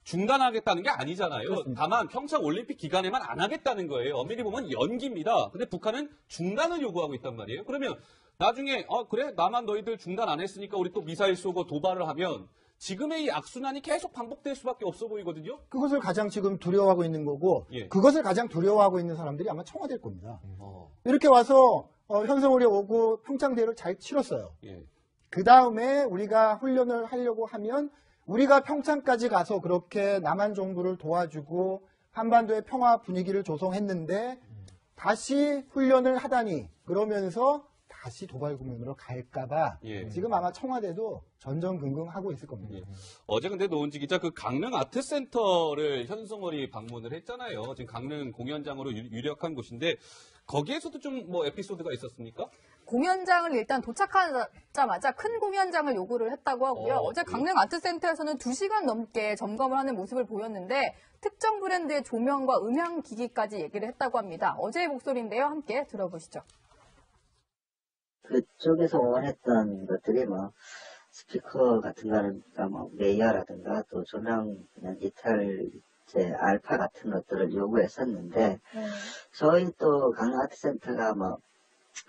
Speaker 3: 중단하겠다는 게 아니잖아요.
Speaker 5: 그렇습니다.
Speaker 3: 다만 평창 올림픽 기간에만 안 하겠다는 거예요. 엄밀히 보면 연기입니다. 근데 북한은 중단을 요구하고 있단 말이에요. 그러면 나중에 그래 나만 너희들 중단 안 했으니까 우리 또 미사일 쏘고 도발을 하면 지금의 이 악순환이 계속 반복될 수밖에 없어 보이거든요.
Speaker 5: 그것을 가장 지금 두려워하고 있는 거고
Speaker 3: 예.
Speaker 5: 그것을 가장 두려워하고 있는 사람들이 아마 청와대일 겁니다. 이렇게 와서 현성월이 오고 평창 대회를 잘 치렀어요.
Speaker 3: 예.
Speaker 5: 그 다음에 우리가 훈련을 하려고 하면 우리가 평창까지 가서 그렇게 남한 정부를 도와주고 한반도의 평화 분위기를 조성했는데 다시 훈련을 하다니 그러면서 다시 도발 국면으로 갈까봐
Speaker 3: 예.
Speaker 5: 지금 아마 청와대도 전전긍긍하고 있을 겁니다.
Speaker 3: 예. 어제 근데 노은지 기자 그 강릉 아트센터를 현송월이 방문을 했잖아요. 지금 강릉 공연장으로 유력한 곳인데 거기에서도 좀 뭐 에피소드가 있었습니까?
Speaker 8: 공연장을 일단 도착하자마자 큰 공연장을 요구를 했다고 하고요. 어제 강릉 아트센터에서는 2시간 넘게 점검을 하는 모습을 보였는데 특정 브랜드의 조명과 음향 기기까지 얘기를 했다고 합니다. 어제의 목소리인데요. 함께 들어보시죠.
Speaker 10: 그쪽에서 원했던 것들이 뭐 스피커 같은 거라든가 뭐 메이어라든가 또 조명 그냥 이탈제 알파 같은 것들을 요구했었는데 저희 또 강릉아트센터가 뭐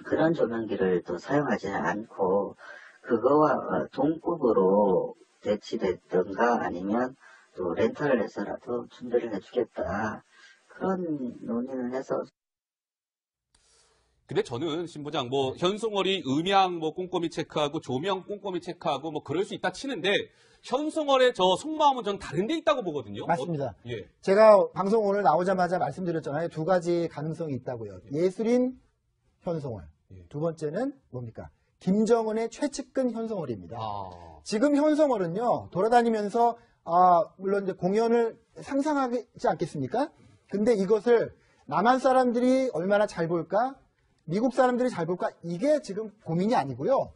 Speaker 10: 그런 조명기를 또 사용하지는 않고 그거와 동급으로 대치됐던가 아니면 또 렌탈을 해서라도 준비를 해주겠다. 그런 논의를 해서.
Speaker 3: 근데 저는 신부장 뭐 현송월이 음향 뭐 꼼꼼히 체크하고 조명 꼼꼼히 체크하고 뭐 그럴 수 있다 치는데 현송월의 저 속마음은 전 다른 데 있다고 보거든요.
Speaker 5: 맞습니다.
Speaker 3: 예.
Speaker 5: 제가 방송 오늘 나오자마자 말씀드렸잖아요. 두 가지 가능성이 있다고요. 예술인 현송월. 두 번째는 뭡니까? 김정은의 최측근 현송월입니다. 지금 현송월은요, 돌아다니면서, 물론 이제 공연을 상상하지 않겠습니까? 근데 이것을 남한 사람들이 얼마나 잘 볼까? 미국 사람들이 잘 볼까? 이게 지금 고민이 아니고요.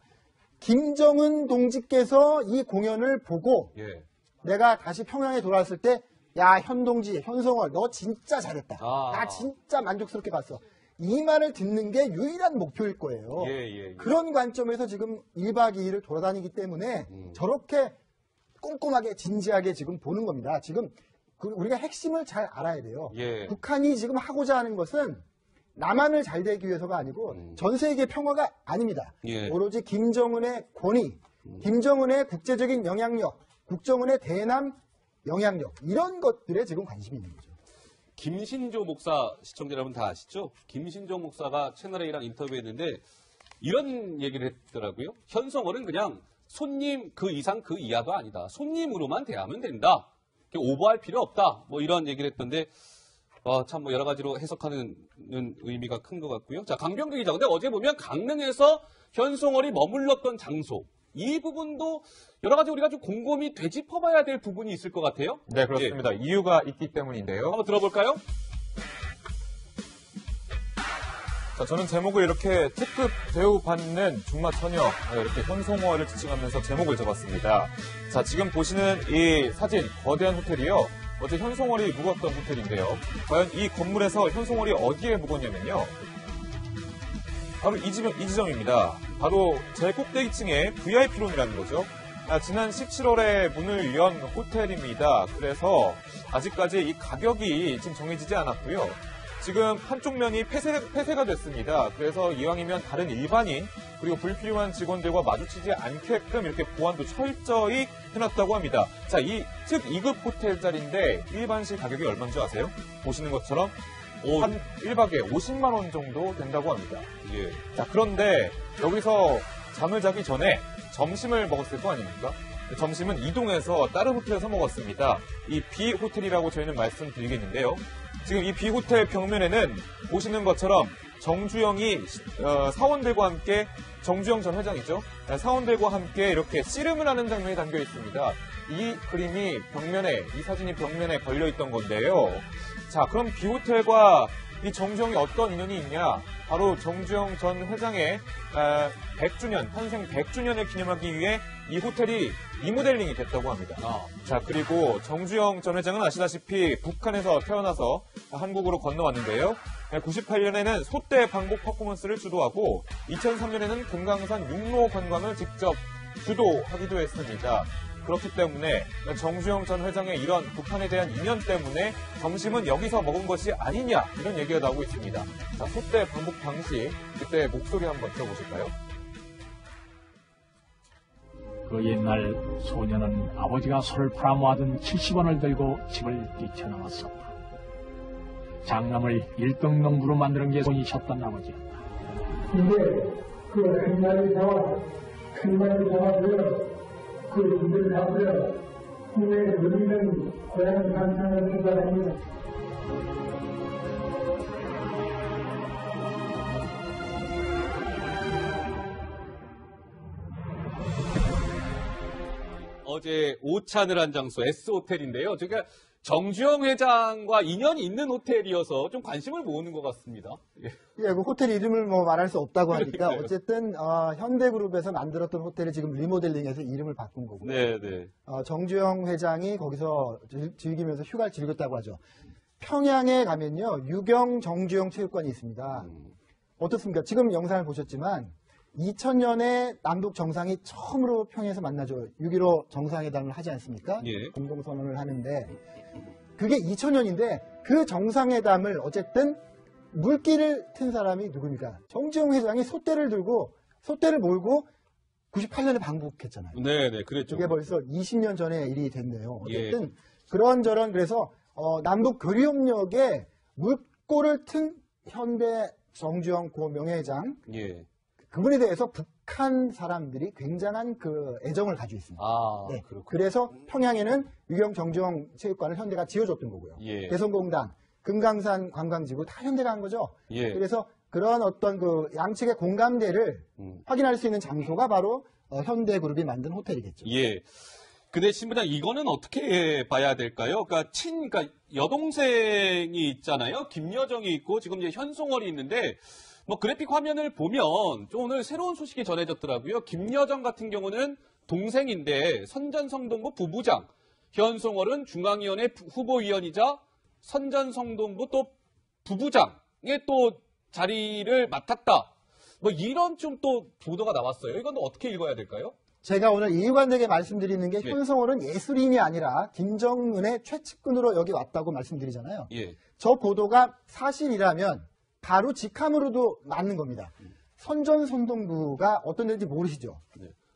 Speaker 5: 김정은 동지께서 이 공연을 보고
Speaker 3: 예.
Speaker 5: 내가 다시 평양에 돌아왔을 때, 야, 현동지, 현송월, 너 진짜 잘했다. 나 진짜 만족스럽게 봤어. 이 말을 듣는 게 유일한 목표일 거예요.
Speaker 3: 예.
Speaker 5: 그런 관점에서 지금 1박 2일을 돌아다니기 때문에 저렇게 꼼꼼하게 진지하게 지금 보는 겁니다. 지금 우리가 핵심을 잘 알아야 돼요.
Speaker 3: 예.
Speaker 5: 북한이 지금 하고자 하는 것은 남한을 잘 되기 위해서가 아니고 전 세계 평화가 아닙니다.
Speaker 3: 예.
Speaker 5: 오로지 김정은의 권위, 김정은의 국제적인 영향력, 국정원의 대남 영향력 이런 것들에 지금 관심이 있는 거죠.
Speaker 3: 김신조 목사 시청자 여러분 다 아시죠? 김신조 목사가 채널A랑 인터뷰했는데 이런 얘기를 했더라고요. 현송월은 그냥 손님 그 이상 그 이하도 아니다. 손님으로만 대하면 된다. 오버할 필요 없다. 뭐 이런 얘기를 했던데 참 뭐 여러 가지로 해석하는 의미가 큰 것 같고요. 자, 강병규 기자. 근데 어제 보면 강릉에서 현송월이 머물렀던 장소 이 부분도 여러 가지 우리가 좀 곰곰이 되짚어봐야 될 부분이 있을 것 같아요.
Speaker 4: 네, 그렇습니다.
Speaker 3: 예.
Speaker 4: 이유가 있기 때문인데요.
Speaker 3: 한번 들어볼까요?
Speaker 4: 자, 저는 제목을 이렇게 특급 대우 받는 중마 처녀 이렇게 현송월을 지칭하면서 제목을 적었습니다. 자, 지금 보시는 이 사진 거대한 호텔이요. 어제 현송월이 묵었던 호텔인데요. 과연 이 건물에서 현송월이 어디에 묵었냐면요. 바로 이 지점입니다. 바로 제일 꼭대기층의 VIP룸이라는 거죠. 지난 17월에 문을 연 호텔입니다. 그래서 아직까지 이 가격이 지금 정해지지 않았고요. 지금 한쪽 면이 폐쇄가 됐습니다. 그래서 이왕이면 다른 일반인 그리고 불필요한 직원들과 마주치지 않게끔 이렇게 보안도 철저히 해놨다고 합니다. 자, 이 특 2급 호텔 자리인데 일반실 가격이 얼마인 줄 아세요? 보시는 것처럼 한 1박에 50만 원 정도 된다고 합니다.
Speaker 3: 예.
Speaker 4: 자, 그런데 여기서 잠을 자기 전에 점심을 먹었을 거 아닙니까? 점심은 이동해서 다른 호텔에서 먹었습니다. 이 B호텔이라고 저희는 말씀드리겠는데요. 지금 이 B호텔 벽면에는 보시는 것처럼 정주영이 사원들과 함께 정주영 전 회장이죠. 사원들과 함께 이렇게 씨름을 하는 장면이 담겨 있습니다. 이 그림이 벽면에, 이 사진이 벽면에 걸려 있던 건데요. 자, 그럼 B호텔과 이 정주영이 어떤 인연이 있냐? 바로 정주영 전 회장의 100주년, 탄생 100주년을 기념하기 위해 이 호텔이 리모델링이 됐다고 합니다. 자, 그리고 정주영 전 회장은 아시다시피 북한에서 태어나서 한국으로 건너왔는데요. 98년에는 소떼 방북 퍼포먼스를 주도하고 2003년에는 금강산 육로 관광을 직접 주도하기도 했습니다. 그렇기 때문에 정주영 전 회장의 이런 북한에 대한 인연 때문에 점심은 여기서 먹은 것이 아니냐 이런 얘기가 나오고 있습니다. 자, 소떼 방북 당시 그때 목소리 한번 들어보실까요?
Speaker 11: 그 옛날 소녀는 아버지가 소를 팔아모아둔 70원을 들고 집을 뛰쳐나왔었다. 장남을 1등 농부로 만드는 게 손이셨던 아버지였다.
Speaker 12: 근데 그 한 마리 잡아줘요. 그 일을 하고요. 후에 우리는 고향 반찬을 주고합니다.
Speaker 3: 어제 오찬을 한 장소 S호텔인데요. 그러니까 정주영 회장과 인연이 있는 호텔이어서 좀 관심을 모으는 것 같습니다.
Speaker 5: 예, 그 호텔 이름을 뭐 말할 수 없다고 하니까 어쨌든 현대그룹에서 만들었던 호텔을 지금 리모델링해서 이름을 바꾼 거고요.
Speaker 3: 네.
Speaker 5: 정주영 회장이 거기서 즐기면서 휴가를 즐겼다고 하죠. 평양에 가면요, 유경 정주영 체육관이 있습니다. 어떻습니까? 지금 영상을 보셨지만 2000년에 남북 정상이 처음으로 평양에서 만나죠. 6.15 정상회담을 하지 않습니까?
Speaker 3: 예.
Speaker 5: 공동선언을 하는데 그게 2000년인데 그 정상회담을 어쨌든 물기를 튼 사람이 누굽니까? 정지용 회장이 솥대를 몰고 98년에 방북했잖아요.
Speaker 3: 네, 그랬죠.
Speaker 5: 그게 벌써 20년 전의 일이 됐네요. 어쨌든 그런저런 그래서 남북 교류협력에 물꼬를 튼 현대 정주영 고 명예회장 그분에 대해서 북한 사람들이 굉장한 그 애정을 가지고 있습니다. 네. 그래서 평양에는 유경 정주영 체육관을 현대가 지어줬던 거고요. 개성공단, 금강산 관광지구 다 현대가 한 거죠. 그래서 그런 어떤 그 양측의 공감대를 확인할 수 있는 장소가 바로 현대그룹이 만든 호텔이겠죠.
Speaker 3: 근데 신부장 이거는 어떻게 봐야 될까요? 그러니까 여동생이 있잖아요. 김여정이 있고 지금 이제 현송월이 있는데 뭐 그래픽 화면을 보면 좀 오늘 새로운 소식이 전해졌더라고요. 김여정 같은 경우는 동생인데 선전성동부 부부장, 현송월은 중앙위원회 후보위원이자 선전성동부 또 부부장의 또 자리를 맡았다. 뭐 이런 좀 또 보도가 나왔어요. 이건 어떻게 읽어야 될까요?
Speaker 5: 제가 오늘 일관되게 말씀드리는 게 현송월은 예술인이 아니라 김정은의 최측근으로 여기 왔다고 말씀드리잖아요. 저 보도가 사실이라면 바로 직함으로도 맞는 겁니다. 선전선동부가 어떤 데인지 모르시죠?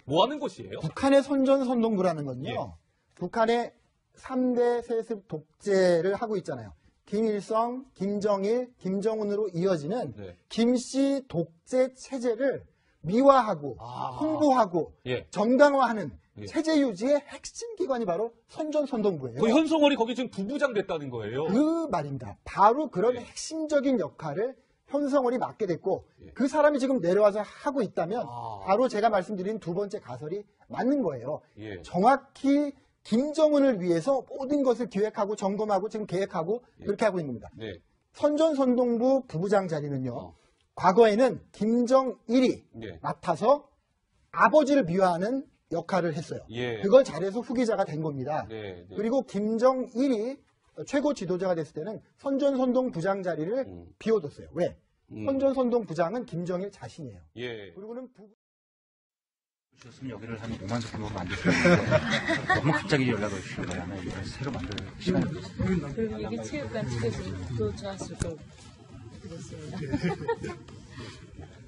Speaker 3: 뭐 하는 곳이에요?
Speaker 5: 북한의 선전선동부라는 건요. 북한의 3대 세습 독재를 하고 있잖아요. 김일성, 김정일, 김정은으로 이어지는 김씨 독재 체제를 미화하고 홍보하고 정당화하는 체제 유지의 핵심 기관이 바로 선전선동부예요.
Speaker 3: 그 현송월이 거기 지금 부부장 됐다는 거예요.
Speaker 5: 그 말입니다. 바로 그런 핵심적인 역할을 현송월이 맡게 됐고 그 사람이 지금 내려와서 하고 있다면 바로 제가 말씀드린 두 번째 가설이 맞는 거예요. 정확히 김정은을 위해서 모든 것을 기획하고 점검하고 지금 계획하고 그렇게 하고 있는 겁니다. 선전선동부 부부장 자리는요. 과거에는 김정일이 맡아서 아버지를 미화하는 역할을 했어요. 그걸 잘해서 후계자가 된 겁니다. 그리고 김정일이 최고 지도자가 됐을 때는 선전선동 부장 자리를 비워뒀어요. 왜? 선전선동 부장은 김정일 자신이에요. 그리고는
Speaker 6: 주셨으면 여기를 한 5만석 정도 만들 수 있는데 너무 갑자기 연락을 주신 거예요. 아마 이걸 새로 만들 시간이 없어요.
Speaker 13: 그리고 이게 체육관 티켓도 좋았을 거 그렇습니다.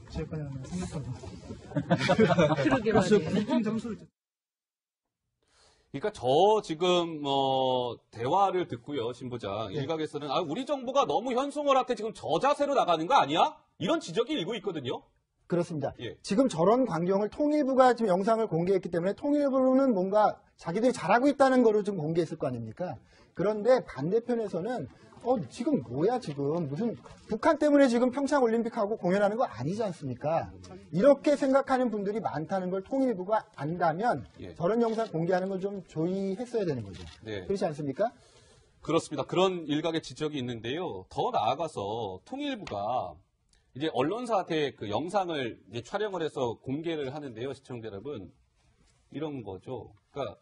Speaker 1: 체육관이 하나 생각보다.
Speaker 13: 그러게 말이에요.
Speaker 3: 그러니까 저 지금 대화를 듣고요, 신부장. 일각에서는 우리 정부가 너무 현송월한테 지금 저자세로 나가는 거 아니야? 이런 지적이 일고 있거든요.
Speaker 5: 그렇습니다. 지금 저런 광경을 통일부가 지금 영상을 공개했기 때문에 통일부는 뭔가 자기들이 잘하고 있다는 거를 좀 공개했을 거 아닙니까? 그런데 반대편에서는 지금 뭐야 지금 무슨 북한 때문에 지금 평창올림픽하고 공연하는 거 아니지 않습니까? 이렇게 생각하는 분들이 많다는 걸 통일부가 안다면 저런 영상 공개하는 걸 좀 조의했어야 되는 거죠. 그렇지 않습니까?
Speaker 3: 그렇습니다. 그런 일각의 지적이 있는데요. 더 나아가서 통일부가 이제 언론사한테 그 영상을 이제 촬영을 해서 공개를 하는데요, 시청자 여러분. 이런 거죠. 그러니까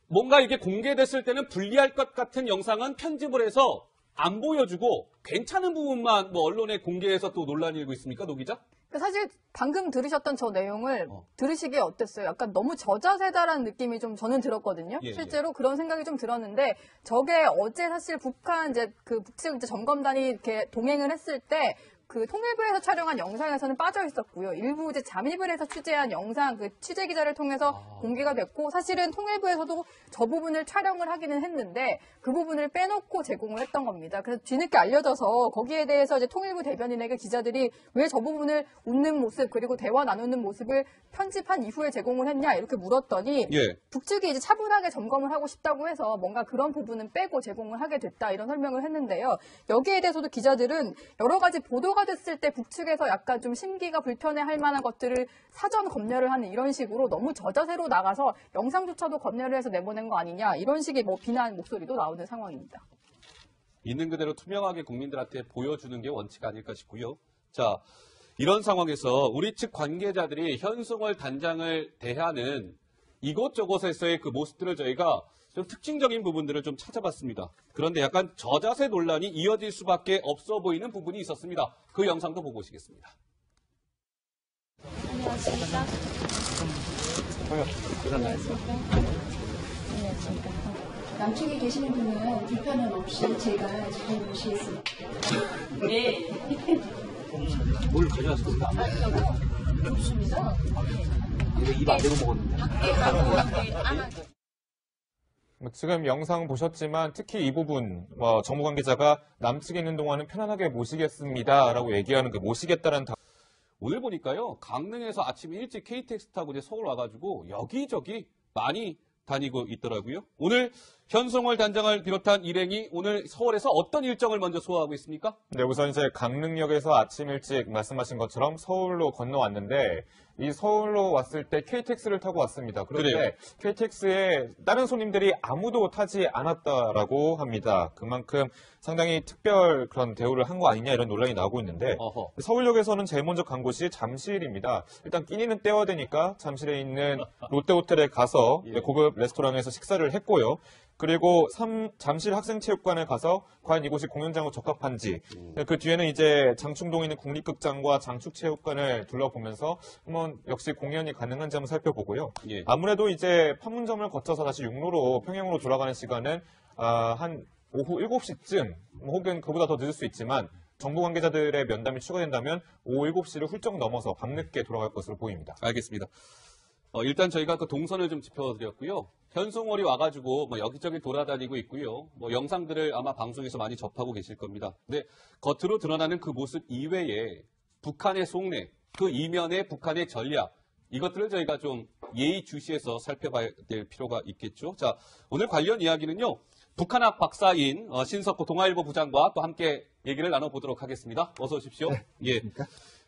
Speaker 3: 뭔가 이게 공개됐을 때는 불리할 것 같은 영상은 편집을 해서 안 보여주고 괜찮은 부분만 뭐 언론에 공개해서 또 논란이 일고 있습니까, 노 기자?
Speaker 8: 사실 방금 들으셨던 저 내용을 들으시기에 어땠어요? 약간 너무 저자세다라는 느낌이 좀 저는 들었거든요. 실제로 그런 생각이 좀 들었는데 저게 어제 사실 북한 이제 그 북측 이제 점검단이 이렇게 동행을 했을 때 그 통일부에서 촬영한 영상에서는 빠져 있었고요. 일부 이제 잠입을 해서 취재한 영상, 그 취재 기자를 통해서 공개가 됐고, 사실은 통일부에서도 저 부분을 촬영을 하기는 했는데 그 부분을 빼놓고 제공을 했던 겁니다. 그래서 뒤늦게 알려져서 거기에 대해서 이제 통일부 대변인에게 기자들이 왜 저 부분을 웃는 모습 그리고 대화 나누는 모습을 편집한 이후에 제공을 했냐 이렇게 물었더니 북측이 이제 차분하게 점검을 하고 싶다고 해서 뭔가 그런 부분은 빼고 제공을 하게 됐다 이런 설명을 했는데요. 여기에 대해서도 기자들은 여러 가지 보도가 됐을 때 북측에서 약간 좀 심기가 불편해할 만한 것들을 사전 검열을 하는 이런 식으로 너무 저자세로 나가서 영상조차도 검열을 해서 내보낸 거 아니냐 이런 식의 뭐 비난 목소리도 나오는 상황입니다.
Speaker 3: 있는 그대로 투명하게 국민들한테 보여주는 게 원칙 아닐까 싶고요. 자, 이런 상황에서 우리 측 관계자들이 현송월 단장을 대하는 이곳저곳에서의 그 모습들을 저희가 좀 특징적인 부분들을 좀 찾아봤습니다. 그런데 약간 저자세 논란이 이어질 수밖에 없어 보이는 부분이 있었습니다. 그 영상도 보고 오시겠습니다.
Speaker 13: 안녕하십니까. 안녕하십니까. 안녕하십니까.
Speaker 7: 남측에 계시는 분은 불편함 없이 제가 잘 모시겠습니다. 네.
Speaker 6: 뭘 가져왔습니까?
Speaker 7: 좋습니다.
Speaker 6: 입 안 대고 먹었는데.
Speaker 4: 지금 영상 보셨지만 특히 이 부분 정부 관계자가 남측에 있는 동안은 편안하게 모시겠습니다라고 얘기하는 그 모시겠다는
Speaker 3: 오늘 보니까요, 강릉에서 아침 일찍 KTX 타고 이제 서울 와가지고 여기저기 많이 다니고 있더라고요. 오늘 현송월 단장을 비롯한 일행이 오늘 서울에서 어떤 일정을 먼저 소화하고 있습니까?
Speaker 4: 네, 우선 이제 강릉역에서 아침 일찍 말씀하신 것처럼 서울로 건너왔는데 이 서울로 왔을 때 KTX를 타고 왔습니다. 그런데
Speaker 3: 그래요?
Speaker 4: KTX에 다른 손님들이 아무도 타지 않았다라고 합니다. 그만큼 상당히 특별 그런 대우를 한 거 아니냐 이런 논란이 나오고 있는데 서울역에서는 제일 먼저 간 곳이 잠실입니다. 일단 끼니는 떼어야 되니까 잠실에 있는 롯데호텔에 가서 고급 레스토랑에서 식사를 했고요. 그리고 잠실 학생체육관에 가서 과연 이곳이 공연장으로 적합한지 그 뒤에는 이제 장충동에 있는 국립극장과 장축체육관을 둘러보면서 한번 역시 공연이 가능한지 한번 살펴보고요. 아무래도 이제 판문점을 거쳐서 다시 육로로 평양으로 돌아가는 시간은 한 오후 7시쯤 혹은 그보다 더 늦을 수 있지만 정부 관계자들의 면담이 추가된다면 오후 7시를 훌쩍 넘어서 밤늦게 돌아갈 것으로 보입니다.
Speaker 3: 알겠습니다. 일단 저희가 그 동선을 좀 짚어드렸고요. 현송월이 와가지고 여기저기 돌아다니고 있고요. 영상들을 아마 방송에서 많이 접하고 계실 겁니다. 근데 겉으로 드러나는 그 모습 이외에 북한의 속내, 그 이면의 북한의 전략, 이것들을 저희가 좀 예의주시해서 살펴봐야 될 필요가 있겠죠. 자, 오늘 관련 이야기는요. 북한학 박사인 신석호 동아일보 부장과 또 함께 얘기를 나눠보도록 하겠습니다. 어서 오십시오.
Speaker 5: 네,
Speaker 3: 예.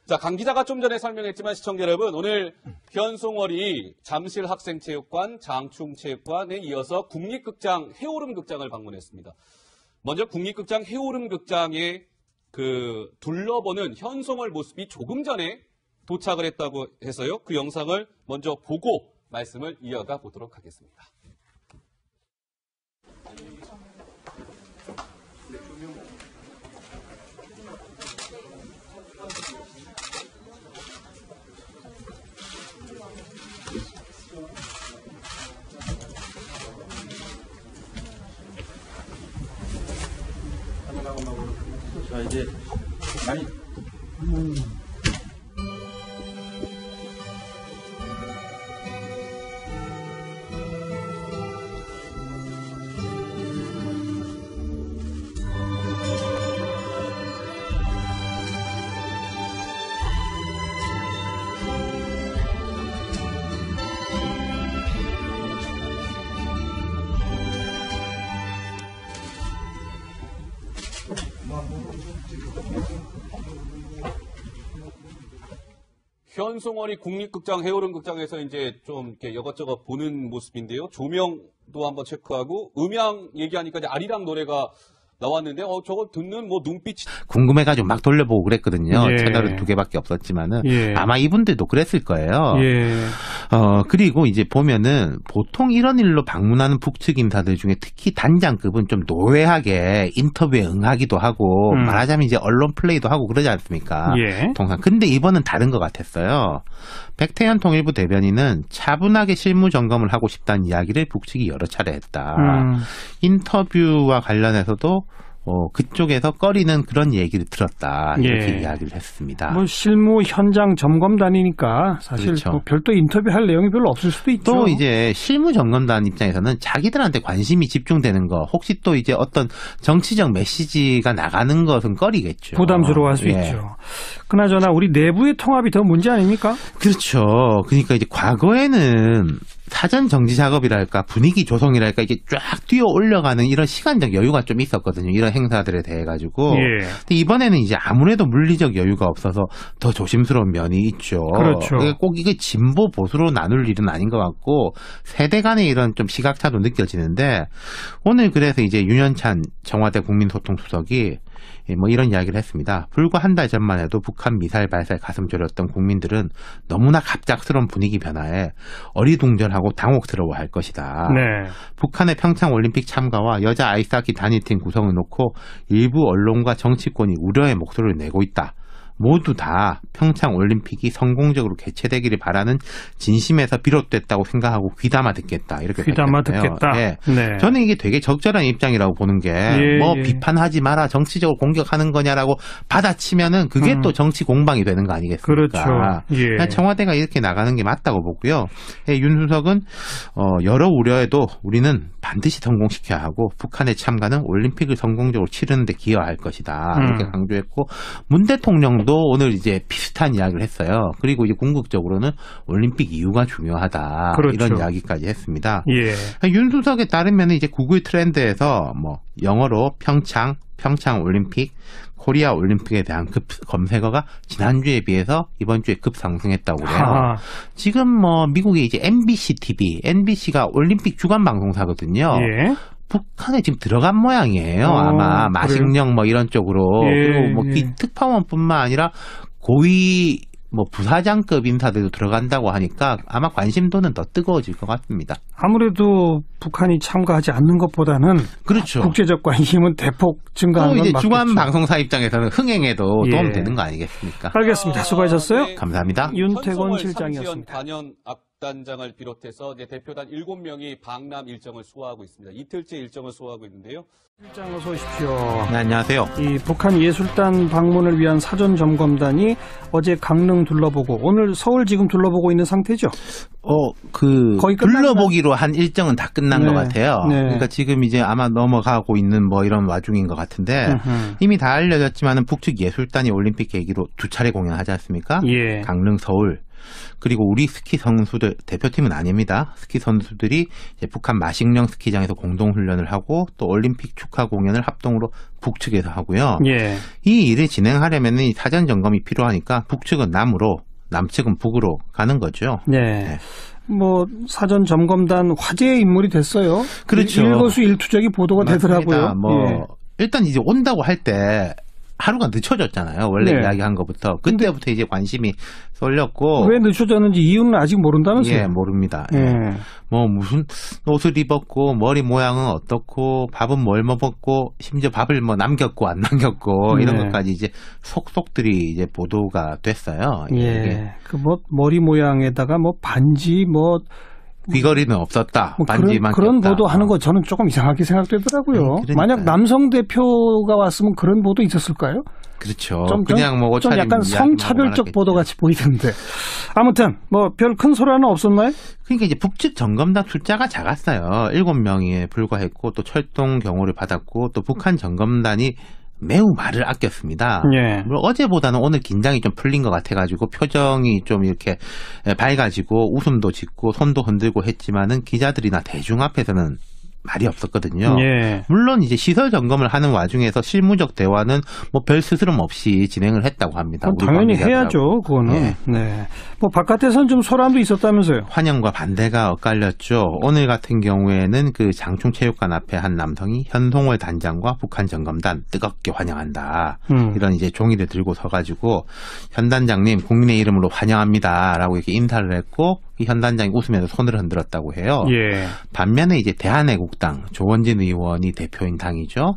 Speaker 3: 자, 강 기자가 좀 전에 설명했지만 시청자 여러분, 오늘 현송월이 잠실 학생체육관, 장충체육관에 이어서 국립극장 해오름극장을 방문했습니다. 먼저 국립극장 해오름극장에 그 둘러보는 현송월 모습이 조금 전에 도착을 했다고 해서요. 그 영상을 먼저 보고 말씀을 이어가 보도록 하겠습니다.
Speaker 6: 자, 이제 많이
Speaker 3: 현송월이 국립극장 해오름극장에서 이제 좀 이렇게 이것저것 보는 모습인데요. 조명도 한번 체크하고 음향 얘기하니까 이제 아리랑 노래가 나왔는데 저거 듣는 눈빛이
Speaker 2: 궁금해가지고 막 돌려보고 그랬거든요.
Speaker 1: 예.
Speaker 2: 채널은 2개밖에 없었지만은
Speaker 1: 예.
Speaker 2: 아마 이분들도 그랬을 거예요.
Speaker 1: 예.
Speaker 2: 그리고 이제 보면은 보통 이런 일로 방문하는 북측 인사들 중에 특히 단장급은 좀 노회하게 인터뷰에 응하기도 하고 말하자면 이제 언론 플레이도 하고 그러지 않습니까?
Speaker 1: 예.
Speaker 2: 통상. 근데 이번은 다른 것 같았어요. 백태현 통일부 대변인은 차분하게 실무 점검을 하고 싶다는 이야기를 북측이 여러 차례 했다. 인터뷰와 관련해서도 그쪽에서 꺼리는 그런 얘기를 들었다. 이렇게
Speaker 1: 예.
Speaker 2: 이야기를 했습니다.
Speaker 1: 실무 현장 점검단이니까 사실
Speaker 2: 그렇죠.
Speaker 1: 별도 인터뷰할 내용이 별로 없을 수도 있죠.
Speaker 2: 또 이제 실무 점검단 입장에서는 자기들한테 관심이 집중되는 거, 혹시 또 이제 어떤 정치적 메시지가 나가는 것은 꺼리겠죠.
Speaker 1: 부담스러워할 수
Speaker 2: 예.
Speaker 1: 있죠. 그나저나 우리 내부의 통합이 더 문제 아닙니까?
Speaker 2: 그렇죠. 그러니까 이제 과거에는 사전 정지 작업이랄까 분위기 조성이랄까 이게 쫙 뛰어 올려가는 이런 시간적 여유가 좀 있었거든요. 이런 행사들에 대해 가지고.
Speaker 1: 예.
Speaker 2: 근데 이번에는 이제 아무래도 물리적 여유가 없어서 더 조심스러운 면이 있죠.
Speaker 1: 그렇죠.
Speaker 2: 꼭 이게 진보 보수로 나눌 일은 아닌 것 같고 세대 간의 이런 좀 시각차도 느껴지는데 오늘 그래서 이제 윤현찬 청와대 국민소통수석이 이런 이야기를 했습니다. 불과 한 달 전만 해도 북한 미사일 발사에 가슴 졸였던 국민들은 너무나 갑작스러운 분위기 변화에 어리둥절하고 당혹스러워할 것이다.
Speaker 1: 네.
Speaker 2: 북한의 평창 올림픽 참가와 여자 아이스하키 단일팀 구성을 놓고 일부 언론과 정치권이 우려의 목소리를 내고 있다. 모두 다 평창 올림픽이 성공적으로 개최되기를 바라는 진심에서 비롯됐다고 생각하고 귀담아 듣겠다. 이렇게
Speaker 1: 귀담아
Speaker 2: 밝혔어요.
Speaker 1: 듣겠다.
Speaker 2: 예.
Speaker 1: 네.
Speaker 2: 저는 이게 되게 적절한 입장이라고 보는 게 비판하지 마라, 정치적으로 공격하는 거냐라고 받아치면은 그게 또 정치 공방이 되는 거 아니겠습니까?
Speaker 1: 그렇죠. 예.
Speaker 2: 청와대가 이렇게 나가는 게 맞다고 보고요. 윤수석은 여러 우려에도 우리는 반드시 성공시켜야 하고 북한의 참가는 올림픽을 성공적으로 치르는 데 기여할 것이다. 이렇게 강조했고 문 대통령도 오늘 이제 비슷한 이야기를 했어요. 그리고 이제 궁극적으로는 올림픽 이유가 중요하다.
Speaker 1: 그렇죠.
Speaker 2: 이런 이야기까지 했습니다.
Speaker 1: 예.
Speaker 2: 윤수석에 따르면 이제 구글 트렌드에서 뭐 영어로 평창 올림픽, 코리아 올림픽에 대한 검색어가 지난주에 비해서 이번 주에 급상승했다고 그래요.
Speaker 1: 아하.
Speaker 2: 지금 뭐 미국의 이제 MBC TV, NBC가 올림픽 주간 방송사거든요.
Speaker 1: 예.
Speaker 2: 북한에 지금 들어간 모양이에요. 아마 마식령 뭐 이런 쪽으로.
Speaker 1: 예,
Speaker 2: 그리고 뭐 특파원뿐만 아니라 고위 뭐 부사장급 인사들도 들어간다고 하니까 아마 관심도는 더 뜨거워질 것 같습니다.
Speaker 1: 아무래도 북한이 참가하지 않는 것보다는
Speaker 2: 그렇죠.
Speaker 1: 국제적 관심은 대폭 증가하는 건
Speaker 2: 이제
Speaker 1: 맞겠죠.
Speaker 2: 주간 방송사 입장에서는 흥행에도
Speaker 1: 예.
Speaker 2: 도움되는 거 아니겠습니까?
Speaker 1: 알겠습니다. 수고하셨어요.
Speaker 2: 감사합니다.
Speaker 1: 윤태권 실장이었습니다.
Speaker 3: 관현 악단장을 비롯해서 이제 대표단 7명이 방남 일정을 소화하고 있습니다. 이틀째 일정을 소화하고 있는데요.
Speaker 1: 실장 어서 오십시오.
Speaker 2: 네, 안녕하세요.
Speaker 1: 이 북한 예술단 방문을 위한 사전 점검단이 어제 강릉 둘러보고 오늘 서울 지금 둘러보고 있는 상태죠?
Speaker 2: 거의 둘러보기로 한 일정은 다 끝난 것 같아요.
Speaker 1: 네.
Speaker 2: 그러니까 지금 이제 아마 넘어가고 있는 뭐 이런 와중인 것 같은데 이미 다 알려졌지만은 북측 예술단이 올림픽 계기로 2차례 공연하지 않습니까?
Speaker 1: 예.
Speaker 2: 강릉, 서울. 그리고 우리 스키 선수들, 대표팀은 아닙니다. 스키 선수들이 이제 북한 마식령 스키장에서 공동훈련을 하고 또 올림픽 축하 공연을 합동으로 북측에서 하고요.
Speaker 1: 예.
Speaker 2: 이 일을 진행하려면 이 사전 점검이 필요하니까 북측은 남으로, 남측은 북으로 가는 거죠.
Speaker 1: 네. 뭐 사전 점검단 화제의 인물이 됐어요.
Speaker 2: 그렇죠.
Speaker 1: 일거수일투족이 보도가 되더라고요.
Speaker 2: 일단 이제 온다고 할 때 하루가 늦춰졌잖아요. 원래 이야기한 것부터. 그때부터 이제 관심이 쏠렸고.
Speaker 1: 왜 늦춰졌는지 이유는 아직 모른다면서요?
Speaker 2: 예, 모릅니다. 예. 뭐 무슨 옷을 입었고 머리 모양은 어떻고 밥은 뭘 먹었고 심지어 밥을 뭐 남겼고 안 남겼고 이런 것까지 이제 속속들이 이제 보도가 됐어요.
Speaker 1: 예. 그 뭐 머리 모양에다가 뭐 반지 뭐
Speaker 2: 귀걸이는 없었다.
Speaker 1: 뭐
Speaker 2: 반지만
Speaker 1: 그런
Speaker 2: 꼈다.
Speaker 1: 보도하는 거 저는 조금 이상하게 생각되더라고요. 만약 남성 대표가 왔으면 그런 보도 있었을까요?
Speaker 2: 그렇죠.
Speaker 1: 좀
Speaker 2: 그냥 뭐
Speaker 1: 좀 약간 성차별적 보도 같이 보이던데. 아무튼 뭐 별 큰 소란은 없었나요?
Speaker 2: 그러니까 이제 북측 점검단 숫자가 작았어요. 7명에 불과했고 또 철동 경호를 받았고 또 북한 점검단이 매우 말을 아꼈습니다.
Speaker 1: 예.
Speaker 2: 어제보다는 오늘 긴장이 좀 풀린 것 같아가지고 표정이 좀 이렇게 밝아지고 웃음도 짓고 손도 흔들고 했지만은 기자들이나 대중 앞에서는 말이 없었거든요.
Speaker 1: 예.
Speaker 2: 물론 이제 시설 점검을 하는 와중에서 실무적 대화는 뭐 별 스스럼 없이 진행을 했다고 합니다.
Speaker 1: 당연히 해야죠. 그거는.
Speaker 2: 예.
Speaker 1: 네. 뭐 바깥에서는 좀 소란도 있었다면서요.
Speaker 2: 환영과 반대가 엇갈렸죠. 오늘 같은 경우에는 그 장충체육관 앞에 한 남성이 현송월 단장과 북한 점검단 뜨겁게 환영한다. 이런 이제 종이를 들고 서가지고 현 단장님 국민의 이름으로 환영합니다라고 이렇게 인사를 했고 이 현 단장이 웃으면서 손을 흔들었다고 해요.
Speaker 1: 예.
Speaker 2: 반면에 이제 대한애국당 조원진 의원이 대표인 당이죠.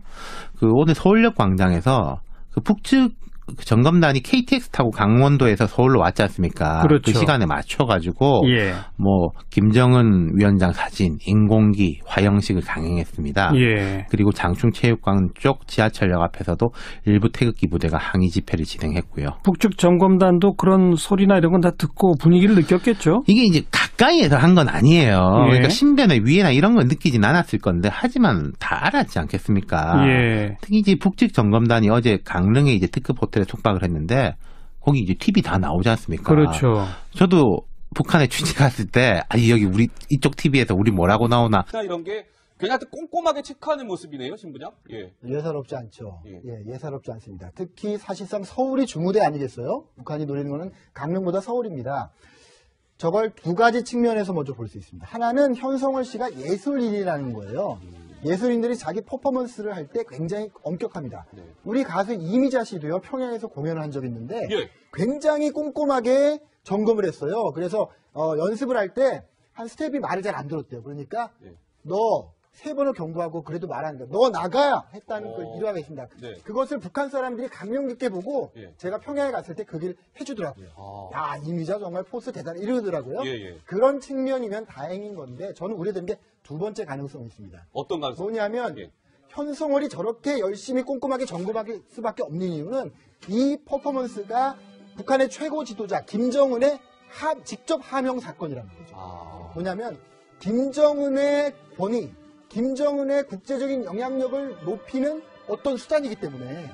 Speaker 2: 그 오늘 서울역 광장에서 그 북측 점검단이 KTX 타고 강원도에서 서울로 왔지 않습니까?
Speaker 1: 그렇죠.
Speaker 2: 그 시간에 맞춰가지고
Speaker 1: 예.
Speaker 2: 뭐 김정은 위원장 사진, 인공기, 화형식을 강행했습니다.
Speaker 1: 예.
Speaker 2: 그리고 장충체육관 쪽 지하철역 앞에서도 일부 태극기 부대가 항의 집회를 진행했고요.
Speaker 1: 북측 점검단도 그런 소리나 이런 건 다 듣고 분위기를 느꼈겠죠?
Speaker 2: 이게 이제 가까이에서 한 건 아니에요.
Speaker 1: 예.
Speaker 2: 그러니까 신변의 위해나 이런 건 느끼진 않았을 건데 하지만 다 알았지 않겠습니까?
Speaker 1: 예.
Speaker 2: 특히 이제 북측 점검단이 어제 강릉에 이제 특급 호텔에 숙박을 했는데 거기 이제 TV 다 나오지 않습니까?
Speaker 1: 그렇죠.
Speaker 2: 저도 북한에 취재 갔을 때 아니 여기 우리 이쪽 TV에서 우리 뭐라고 나오나
Speaker 3: 이런 게 그냥 꼼꼼하게 체크하는 모습이네요, 신부장. 예.
Speaker 5: 예사롭지 않죠. 예사롭지 않습니다. 특히 사실상 서울이 주무대 아니겠어요? 북한이 노리는 거는 강릉보다 서울입니다. 저걸 두 가지 측면에서 먼저 볼 수 있습니다. 하나는 현송월 씨가 예술인이라는 거예요. 예술인들이 자기 퍼포먼스를 할 때 굉장히 엄격합니다. 우리 가수 이미자 씨도요, 평양에서 공연을 한 적이 있는데 굉장히 꼼꼼하게 점검을 했어요. 그래서 연습을 할 때 한 스텝이 말을 잘 안 들었대요. 그러니까 너 3번을 경고하고 그래도 말하는 거예요. 너 나가! 했다는 그 일화가 있습니다.
Speaker 3: 네.
Speaker 5: 그것을 북한 사람들이 감명 깊게 보고
Speaker 3: 예.
Speaker 5: 제가 평양에 갔을 때 그 길을 해주더라고요. 야, 이미자 정말 포스 대단해 이러더라고요.
Speaker 3: 예.
Speaker 5: 그런 측면이면 다행인 건데 저는 우려되는 게 두 번째 가능성이 있습니다.
Speaker 3: 어떤 가능성?
Speaker 5: 뭐냐면
Speaker 3: 예.
Speaker 5: 현송월이 저렇게 열심히 꼼꼼하게 점검할 수밖에 없는 이유는 이 퍼포먼스가 북한의 최고 지도자 김정은의 직접 하명 사건이라는 거죠. 뭐냐면 김정은의 권위, 김정은의 국제적인 영향력을 높이는 어떤 수단이기 때문에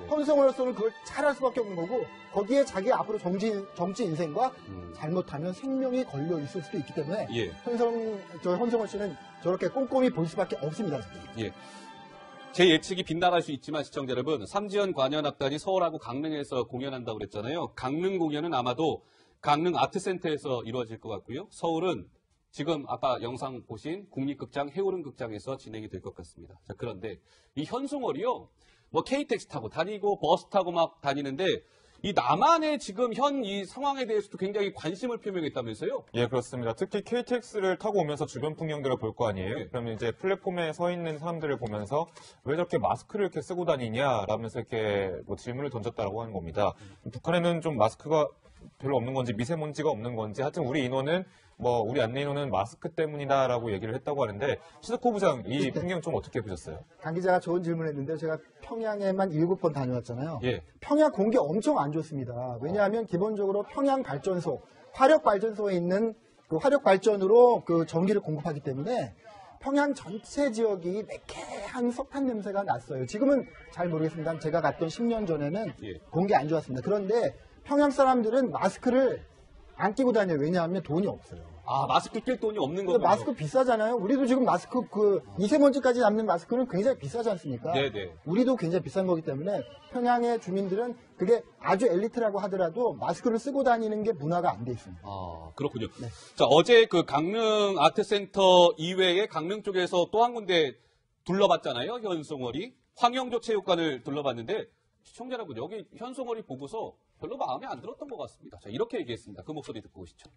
Speaker 5: 현송월로서는 그걸 잘할 수밖에 없는 거고 거기에 자기 앞으로 정치 인생과 잘못하면 생명이 걸려 있을 수도 있기 때문에 현송월 씨는 저렇게 꼼꼼히 볼 수밖에 없습니다.
Speaker 3: 예. 제 예측이 빗나갈 수 있지만 시청자 여러분, 삼지연 관현악단이 서울하고 강릉에서 공연한다고 그랬잖아요. 강릉 공연은 아마도 강릉 아트센터에서 이루어질 것 같고요. 서울은 지금 아까 영상 보신 국립극장 해오름극장에서 진행이 될 것 같습니다. 자, 그런데 이 현송월이요, 뭐 KTX 타고 다니고 버스 타고 막 다니는데 이 남한의 지금 현 이 상황에 대해서도 굉장히 관심을 표명했다면서요?
Speaker 4: 예, 그렇습니다. 특히 KTX를 타고 오면서 주변 풍경들을 볼 거 아니에요? 그러면 이제 플랫폼에 서 있는 사람들을 보면서 왜 저렇게 마스크를 이렇게 쓰고 다니냐? 라면서 이렇게 뭐 질문을 던졌다라고 하는 겁니다. 북한에는 좀 마스크가 별로 없는 건지 미세먼지가 없는 건지 하여튼 우리 인원은 우리 안내 인원은 마스크 때문이다라고 얘기를 했다고 하는데 시드코 부장 이 풍경 좀 어떻게 보셨어요?
Speaker 5: 강 기자가 좋은 질문했는데 제가 평양에만 7번 다녀왔잖아요.
Speaker 3: 예.
Speaker 5: 평양 공기 엄청 안 좋습니다. 왜냐하면 기본적으로 평양 발전소, 화력 발전소에 있는 그 화력 발전으로 그 전기를 공급하기 때문에 평양 전체 지역이 매캐한 석탄 냄새가 났어요. 지금은 잘 모르겠습니다. 제가 갔던 10년 전에는 공기 안 좋았습니다. 그런데 평양 사람들은 마스크를 안 끼고 다녀요. 왜냐하면 돈이 없어요.
Speaker 3: 아, 마스크 낄 돈이 없는 거군요.
Speaker 5: 마스크 비싸잖아요. 우리도 지금 마스크 미세먼지까지 잡는 마스크는 굉장히 비싸지 않습니까?
Speaker 3: 네네.
Speaker 5: 우리도 굉장히 비싼 거기 때문에 평양의 주민들은 그게 아주 엘리트라고 하더라도 마스크를 쓰고 다니는 게 문화가 안 돼 있습니다.
Speaker 3: 아, 그렇군요. 자, 어제 그 강릉 아트센터 이외에 강릉 쪽에서 또 한 군데 둘러봤잖아요. 현송월이. 황영조 체육관을 둘러봤는데 시청자 여러분, 여기 현송월이 보고서 별로 마음에 안 들었던 것 같습니다. 자, 이렇게 얘기했습니다. 그 목소리 듣고 오시죠.